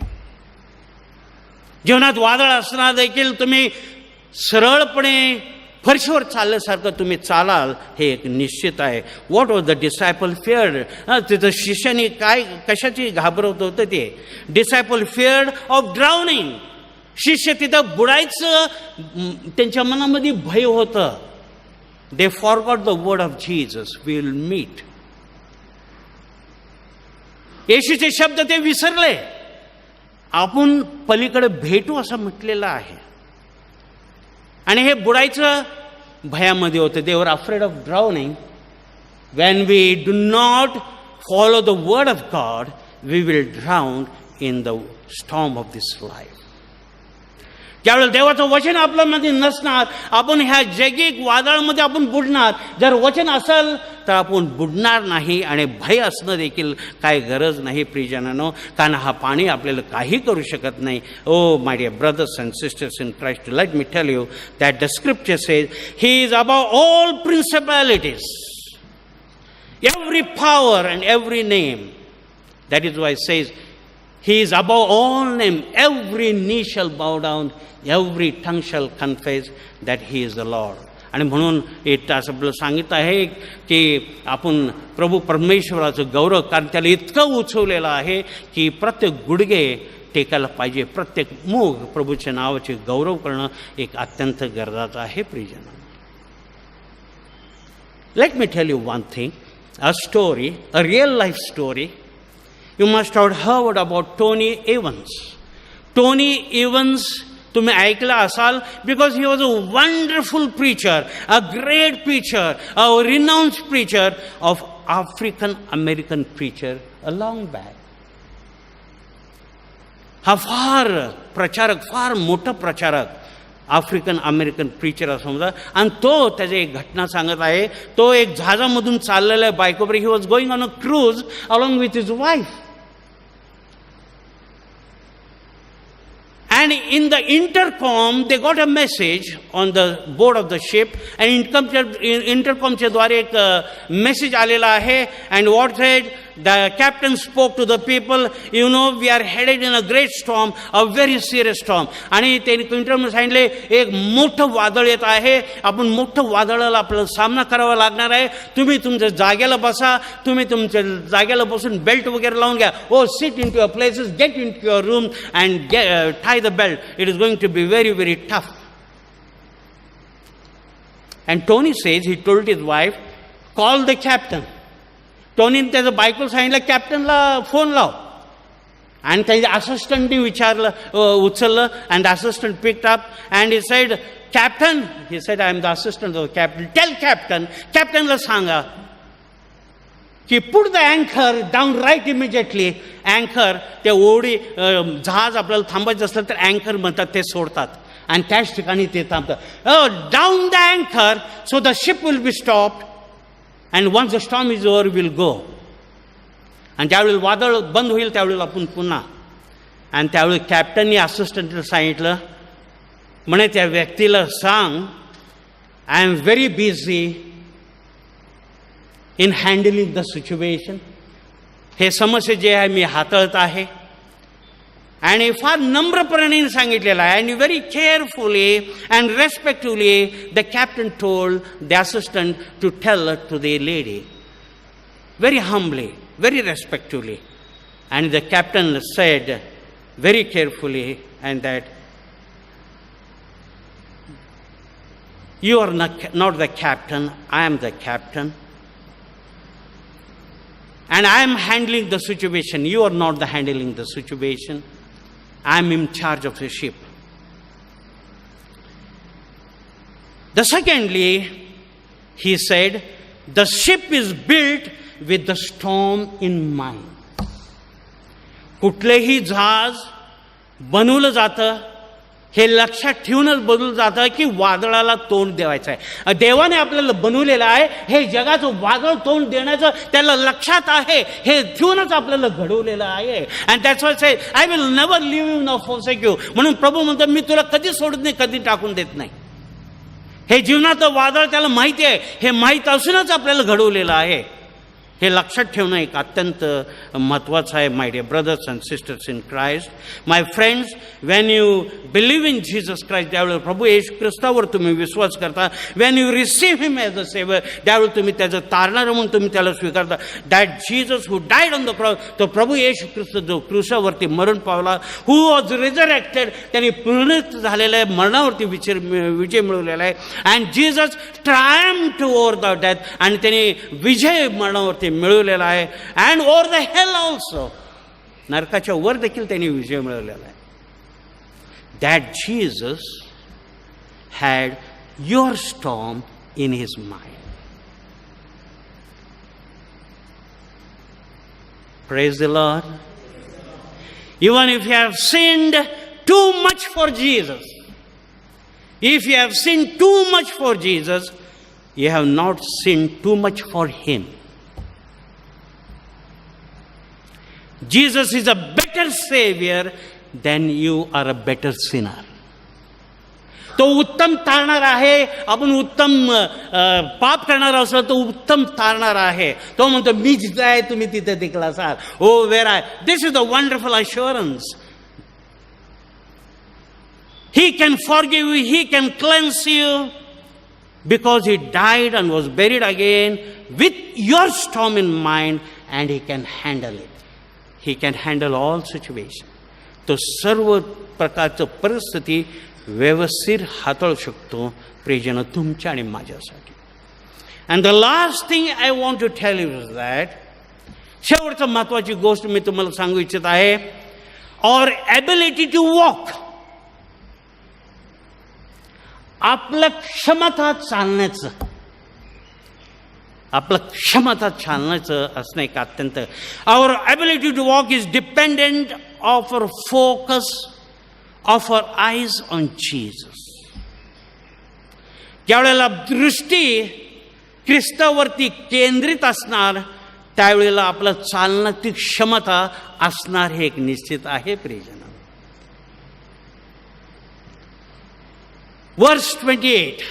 जीवनात वादळ असणार देखील तुम्ही सरळपणे फरशीवर चालल्यासारखं तुम्ही चालाल हे एक निश्चित आहे. What was the disciple feared? तिथं शिष्याने काय कशाची घाबरवत होतं ते? Disciple feared of drowning. शिष्य तिथं बुडायचं त्यांच्या मनामध्ये भय होतं. They forgot the word of Jesus, we will meet. येशूचे शब्द ते विसरले. आपण पलीकडे भेटू असं म्हटलेलं आहे. आणि हे बुडायचं भयामध्ये होतं. They were afraid of drowning. When we do not follow the word of God, we will drown in the storm of this life. ज्यावेळेला देवाचं वचन आपल्यामध्ये नसणार, आपण ह्या जैगिक वादळामध्ये आपण बुडणार. जर वचन असेल तर आपण बुडणार नाही. आणि भय असणं देखील काय गरज नाही प्रियजनांनो, कारण हा पाणी आपल्याला काही करू शकत नाही. Oh my dear brothers and sisters in Christ, let me tell you that the scripture says he is above all principalities, every power and every name. That is why says he is above all name. Every knee shall bow down, every tongue shall confess that he is the Lord. आणि म्हणून असं आपलं सांगितलं आहे की आपण प्रभू परमेश्वराचं गौरव, कारण त्याला इतकं उचवलेलं आहे की प्रत्येक गुडघे टेकायला पाहिजे, प्रत्येक मूग प्रभूच्या नावाचे गौरव करणं एक अत्यंत गरजेचं आहे प्रियजन. Late me tell you one thing, a story, a real life story. You must have heard about Tony Evans. Tony Evans तुम्ही ऐकलं असाल, because he was a wonderful preacher, a great preacher, a renowned preacher of African American preacher a long back. हा फार प्रचारक, फार मोठा प्रचारक African American preacher असं म्हणतात. आणि तो त्याची एक घटना सांगत आहे. तो एक जहाजामधून चाललेला आहे बायकोबरोबर. He was going on a cruise along with his wife. And in the intercom, they got a message on the board of the ship. And intercom च्या द्वारे एक message आलेला आहे. And what said? The captain spoke to the people, you know, we are headed in a great storm, a very serious storm. आणि त्यांनी interview सांगितले, एक मोठं वादळ येत आहे. आपण मोठं वादळाला आपल्याला सामना करावा लागणार आहे. तुम्ही तुमच्या जागेला बसा. तुम्ही तुमच्या जागेला बसून बेल्ट वगैरे लावून घ्या. Oh sit into your places, get into your room and tie the belt. It is going to be very very tough. And Tony says, he told his wife, call the captain. टोनीने त्याचं बायकोला सांगितलं, कॅप्टनला phone लाव. आणि त्याच्या असिस्टंटने विचारलं, उचललं. And the assistant picked up and he said, captain, he said, I am the assistant of captain. Tail captain, कॅप्टनला सांगा की पुट द अँकर डाऊन राईट इमिजिएटली. अँकर, ते ओढी जहाज आपल्याला थांबायचं असलं तर अँकर म्हणतात, ते सोडतात आणि त्याच ठिकाणी ते थांबतात. डाऊन द अँकर so the ship will be stopped. And once the storm is over, we'll go. आणि ज्यावेळी वादळ बंद होईल त्यावेळेला आपण पुन्हा. आणि त्यावेळी कॅप्टननी असिस्टंटला सांगितलं, म्हणे त्या व्यक्तीला सांग, I am very busy in handling the situation. हे समस्या जे आहे मी हाताळत आहे. आणि फार नम्रपणे सांगितलेलं आहे. आणि very carefully and respectfully the captain told the assistant to tell to the lady, very humbly, very respectfully. And the captain said very carefully, and that you are not the captain, I am the captain. And I am handling the situation. You are not the handling the situation. I am in charge of the ship. The secondly, he said, the ship is built with the storm in mind. कुठलेही जहाज बनवलं जातं हे लक्षात ठेवूनच बदलून जातं की वादळाला तोंड द्यायचं आहे. देवाने आपल्याला बनवलेलं आहे, हे जगाचं वादळ तोंड देण्याचं त्याला लक्षात आहे, हे ठेवूनच आपल्याला घडवलेलं आहे. And that's why say I will never leave you nor forsake you. म्हणून प्रभू म्हणतो मी तुला कधी सोडत नाही, कधी टाकून देत नाही. हे जीवनाचं वादळ त्याला माहिती आहे, हे माहीत असूनच आपल्याला घडवलेलं आहे. हे लक्षात ठेवणं एक अत्यंत महत्त्वाचं आहे. My dear brothers and sisters in Christ, my friends, when you believe in Jesus Christ, त्यावेळेला प्रभू येशू ख्रिस्तावर तुम्ही विश्वास करता, when you receive him as a saviour, त्यावेळेला तुम्ही त्याचं तारणारं म्हणून तुम्ही त्याला स्वीकारता. That Jesus who died on the cross, तो प्रभू येशू ख्रिस्त जो क्रुसावरती मरण पावला, हू वॉज रिझरेक्टेड, त्यांनी पुनरुत्थित झालेलं आहे, मरणावरती विजय मिळवलेला आहे. And Jesus triumphed over the death, आणि त्यांनी विजय मरणावरती मिळवलेला आहे. And over the hell also, नरकाच्या वर देखील त्यांनी विजय मिळवलेला आहे. That Jesus had your storm in his mind. Praise the Lord. Even if you have sinned too much for Jesus, if you have sinned too much for Jesus, you have not sinned too much for him. Jesus is a better savior than you are a better sinner. तो उत्तम तारणार आहे. आपण उत्तम पाप करणार असलो तो उत्तम तारणार आहे. तो म्हणतो मी जिथे आहे तुम्ही तिथे देखील असाल. Oh where I. This is the wonderful assurance. He can forgive you, he can cleanse you, because he died and was buried again with your storm in mind, and he can handle it. He can handle all situations. तो सर्व प्रकारचं परिस्थिती व्यवस्थित हाताळू शकतो प्रियजन तुमच्या आणि माझ्यासाठी. And the last thing I want to tell you is that, शेवटचं महत्वाची गोष्ट मी तुम्हाला सांगू इच्छित आहे, our ability to walk, आपलं क्षमता चालण्याचं, आपलं क्षमता चालण्याचं असणं एक अत्यंत. Our ability to walk is dependent of our focus of our eyes on Jesus. ज्यावेळेला दृष्टी ख्रिस्तावरती केंद्रित असणार त्यावेळेला आपलं चालण्याची क्षमता असणार हे एक निश्चित आहे प्रियजन. Verse 28,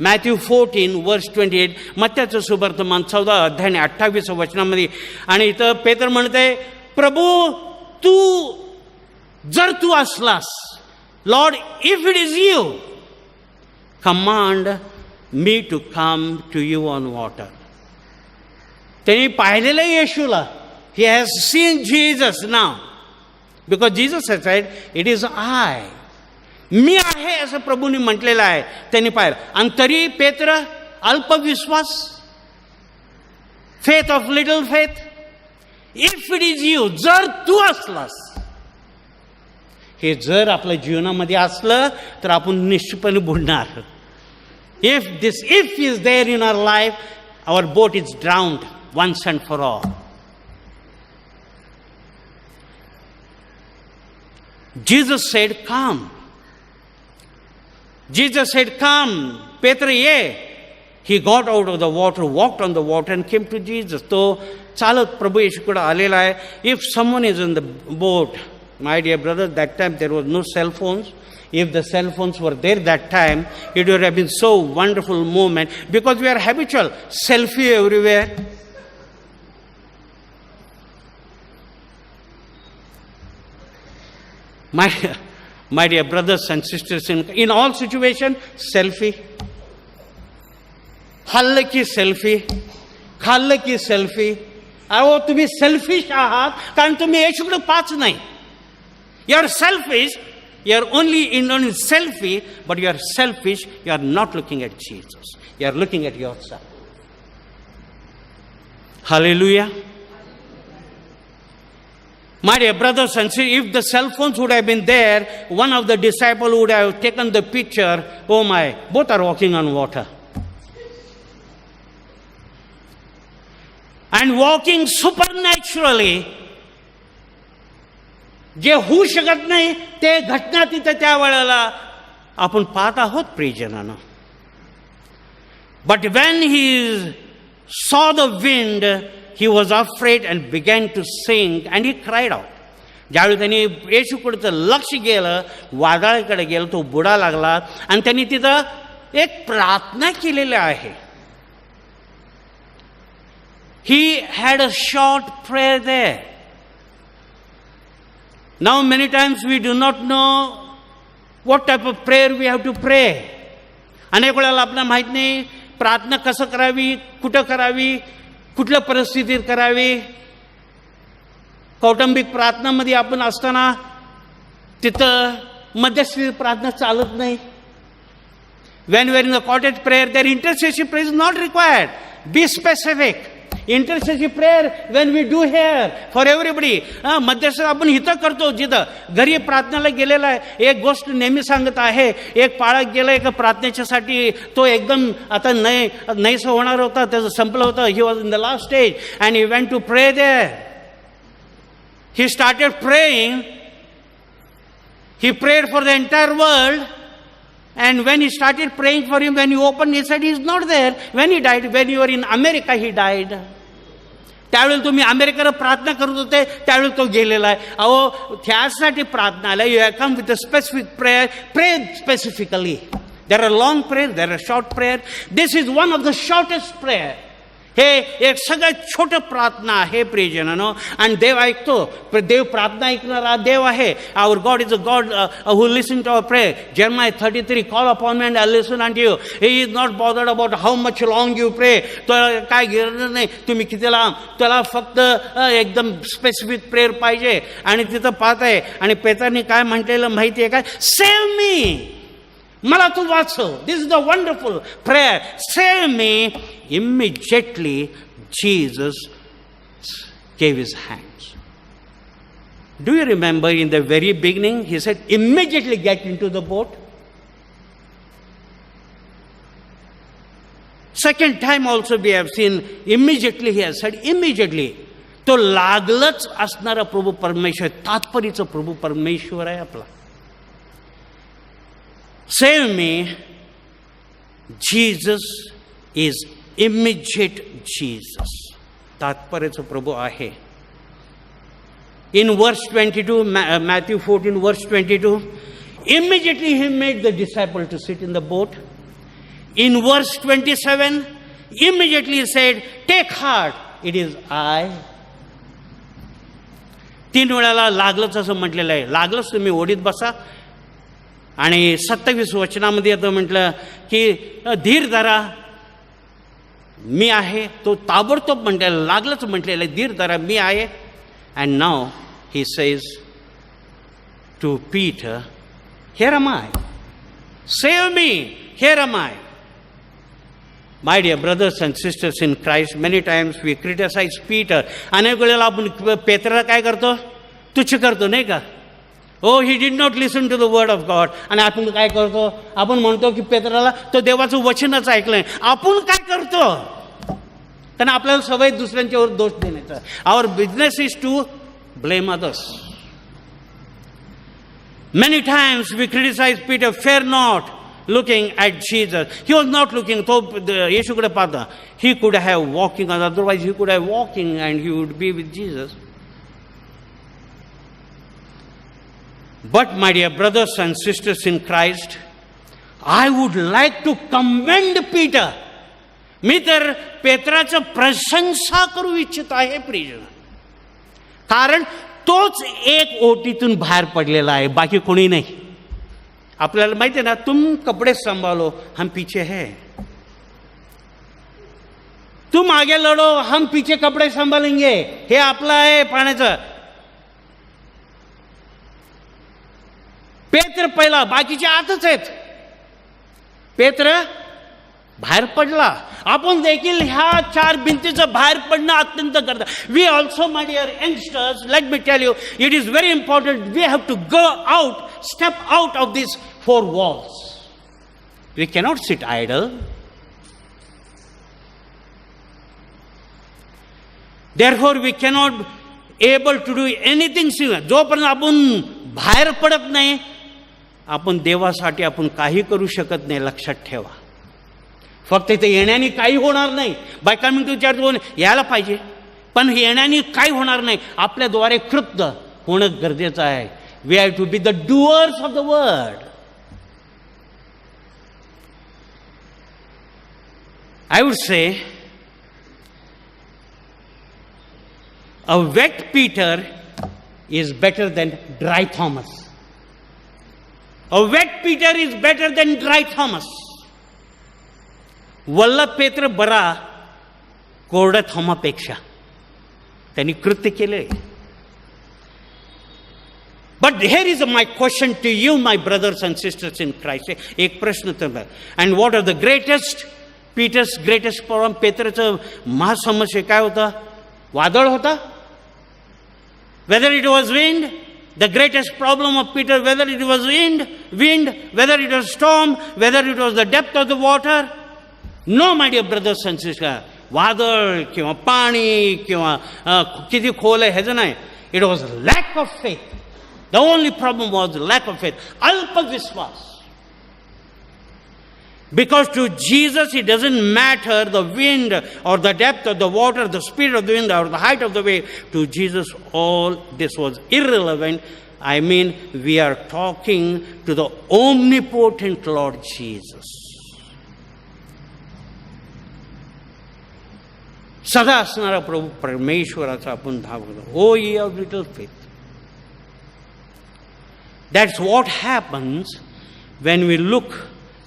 Matthew 14, verse 28, मत्त्याचं सुवर्तमान 14 अध्याय 28 वचनामध्ये. आणि इथं पेत्र म्हणते, प्रभू जर तू असलास, Lord if it is you, command me to come to you on water. त्यांनी पाहिलेलं येशूला. He has seen Jesus now, because Jesus has said it is I. मी आहे असं प्रभूंनी म्हटलेलं आहे, त्यांनी पाहिलं. आणि तरी पेत्र अल्पविश्वास, faith of little faith. If it is you, जर तू असलास, हे जर आपल्या जीवनामध्ये असलं तर आपण निश्चितपणे बुडणार. If is there in our life, our boat is drowned once and for all. Jesus said come. Jesus said, come, Peter, yeah. He got out of the water, walked on the water and came to Jesus. तो चालत प्रभू येशूकडे आलेला आहे. If someone is in the boat, my dear brother, that time there was no cell phones. If the cell phones were there that time, it would have been so wonderful moment, because we are habitual. Selfie everywhere. My dear brothers and sisters, in all situations, selfie. खाल्लं की selfie, खाल्लं की selfie. अहो तुम्ही selfish आहात कारण तुम्ही येशूकडे पाच नाही. You are selfish. You are only in selfie, but you are selfish. You are not looking at Jesus. You are looking at yourself. Hallelujah. My dear brothers and sisters, if the cell phones would have been there, one of the disciples would have taken the picture. Oh my, both are walking on water. And walking supernaturally. जे होऊ शकत नाही ते घटना तिथे त्या वेळेला आपण पाहत आहोत प्रियजनानं. But when he saw the wind, he was afraid and began to sink and he cried out. ज्यावेळी त्यांनी येशूकडचं लक्ष गेलं, वादळाकडे गेलं, तो बुडा लागला आणि त्यांनी तिथं एक प्रार्थना केलेली आहे. He had a short prayer there. Now many times we do not know what type of prayer we have to pray. अनेक वेळेला आपल्याला माहित नाही प्रार्थना कसं करावी, कुठं करावी, कुठल्या परिस्थितीत करावी. कौटुंबिक प्रार्थनामध्ये आपण असताना तिथं मध्यस्थी प्रार्थना चालत नाही. When we are in the cottage prayer, their intercessory prayer is not required. Be specific. Intercessory prayer when we do here for everybody. मध्यस्थ आपण इथं करतो जिथं घरी प्रार्थनेला गेलेला आहे. एक गोष्ट नेहमी सांगत आहे, एक पाळत गेला एका प्रार्थनेच्यासाठी, तो एकदम आता नाहीसं होणार होता, त्याचं संपलं होतं. He was in the last stage and he went to pray there. He started praying. He prayed for the entire world. And when he started praying for him, when he opened, he said he is not there. When he died, when you were in America, he died. त्यावेळेला तुम्ही अमेरिकेला प्रार्थना करत होते त्यावेळेला तो गेलेला आहे. अहो त्यासाठी प्रार्थनाला you have come with a specific prayer. Pray specifically. There are long prayer, there are short prayer. This is one of the shortest prayer. हे एक सगळ्यात छोटं प्रार्थना आहे प्रियजनांनो. आणि देव ऐकतो. देव प्रार्थना ऐकणारा देव आहे. Our God is a God who listen to our prayer. Jeremiah 33, call upon me and I listen and you. He is not bothered about how much long you pray. तुला काय घेणं नाही तुम्ही किती लांब, तुला फक्त एकदम स्पेसिफिक प्रेयर पाहिजे. आणि तिथं पाहत आहे आणि पेत्राने काय म्हटलेलं माहिती आहे काय? सेव्ह मी, मला तू वाचव. This is the wonderful prayer. Save me. Immediately Jesus gave his hands. Do you remember in the very beginning he said immediately get into the boat? Second time also we have seen immediately he has said immediately. तो लागलंच असणारा प्रभू परमेश्वर, तात्पर्यचं प्रभू परमेश्वर आहे आपला. Save me. Jesus is immediate Jesus. तात्पर्यचं प्रभू आहे. In verse 22, Matthew 14, verse 22, immediately he made the disciple to sit in the boat. In verse 27, immediately he said, take heart, it is I. 3 वेळाला लागलंच असं म्हटलेलं आहे. लागलंच तुम्ही ओढीत बसा. आणि 27 वचनामध्ये आता म्हटलं की धीर धरा, मी आहे. तो ताबडतोब म्हटलेला, लागलंच म्हटलेलं आहे, धीर धरा, मी आहे. And now he says to Peter, here am I, save me, here am I. My dear brothers and sisters in Christ, many times we criticise Peter. अनेक वेळेला आपण पेत्राला काय करतो? तुच्छ करतो, नाही का? Oh he did not listen to the word of God. आणि आपण काय करतो? आपण म्हणतो की पेत्राला तो देवाचं वचनच ऐकलंय. आपण काय करतो? कारण आपल्याला सवय दुसऱ्यांच्यावर दोष देण्याचा. Our business is to blame others. Many times we criticise Peter, fear not, looking at Jesus. He was not looking. तो येशूकडे पाहता. He could have walking, otherwise he could have walking and he would be with Jesus. But my dear brothers and sisters in Christ, I would like to commend Peter. मी तर पेत्राचं प्रशंसा करू इच्छित आहे प्रियजन. कारण तोच एक ओटीतून बाहेर पडलेला आहे, बाकी कोणी नाही. आपल्याला माहिती आहे ना, तुम कपडे संभालो हम पीछे है, तुम आगे लढो हम पीछे कपडे संभालेंगे. हे आपलं आहे पाण्याचं. पेत्र पहिला, बाकीचे आतच आहेत. पेत्र बाहेर पडला. आपण देखील ह्या 4 भिंतीचं बाहेर पडणं अत्यंत गरजेचं. We also my dear youngsters, let me tell you, it is very important. We have to go out, step out of these 4 walls. We cannot sit idle. Therefore, we cannot able to do anything single. जोपर्यंत आपण बाहेर पडत नाही, आपण देवासाठी आपण काही करू शकत नाही. लक्षात ठेवा. फक्त इथे येण्याने काही होणार नाही. बाय कमिंग टू चर्च यायला पाहिजे, पण येण्याने काही होणार नाही. आपल्याद्वारे कृत्य होणं गरजेचं आहे. We have to be the doers of the word. I would say a wet Peter is better than dry Thomas. A wet Peter is better than dry Thomas. वल्ल पेत्र बरा कोरड्या थॉमापेक्षा. त्यांनी कृत्य केले. But here is my question to you, my brothers and sisters in Christ. एक प्रश्न तर, and what are the greatest Peter's greatest problem? पेत्रचं महासमस्या काय होता? वादळ होता. Whether it was wind, the greatest problem of Peter, whether it was wind, whether it was storm, whether it was the depth of the water. No my dear brothers and sister, वादळ किंवा पाणी किंवा किती खोल आहे ह्याचं नाही. It was lack of faith. The only problem was lack of faith, अल्पविश्वास. Because to Jesus it doesn't matter the wind or the depth of the water, the speed of the wind or the height of the wave. To Jesus all this was irrelevant. I mean, we are talking to the omnipotent Lord Jesus. सदा असणारा प्रभू परमेश्वराचा आपण धाव करतो. Oh ye of little faith. That's what happens when we look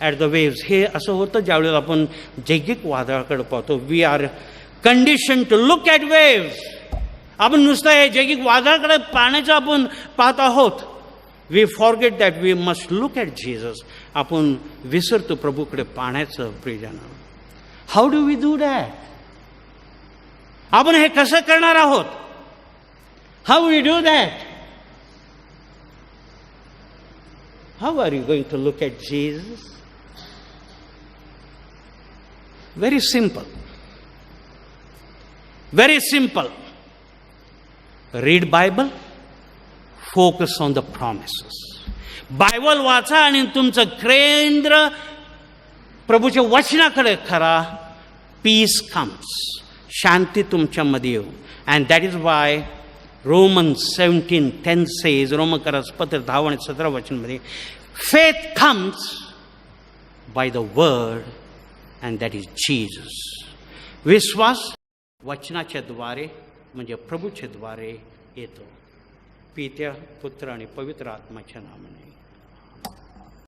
at the waves. हे असं होतं ज्यावेळेला आपण जैगिक वादळाकडे पाहतो. We are condition to look at waves. आपण नुसतं हे जैगिक वादळाकडे पाहण्याचं आपण पाहत आहोत. We forget that we must look at Jesus. आपण विसरतो प्रभूकडे पाहण्याचं प्रियजन. How do we do that? आपण हे कसं करणार आहोत? How we do that? How are you going to look at Jesus? Very simple. Very simple. Read Bible. Focus on the promises. Bible वाचा आणि तुमचं केंद्र प्रभूच्या वचनाकडे करा. Piece comes. शांती तुमच्यामध्ये येऊ. And that is Y Romans 17:10 says, रोमकरास पत्र 10 आणि 17 वचनमध्ये, faith comes by the word and that is Jesus. विश्वास वचनाच्या द्वारे म्हणजे प्रभूच्या द्वारे येतो. पित्या, पुत्र आणि पवित्र आत्म्याच्या नावाने.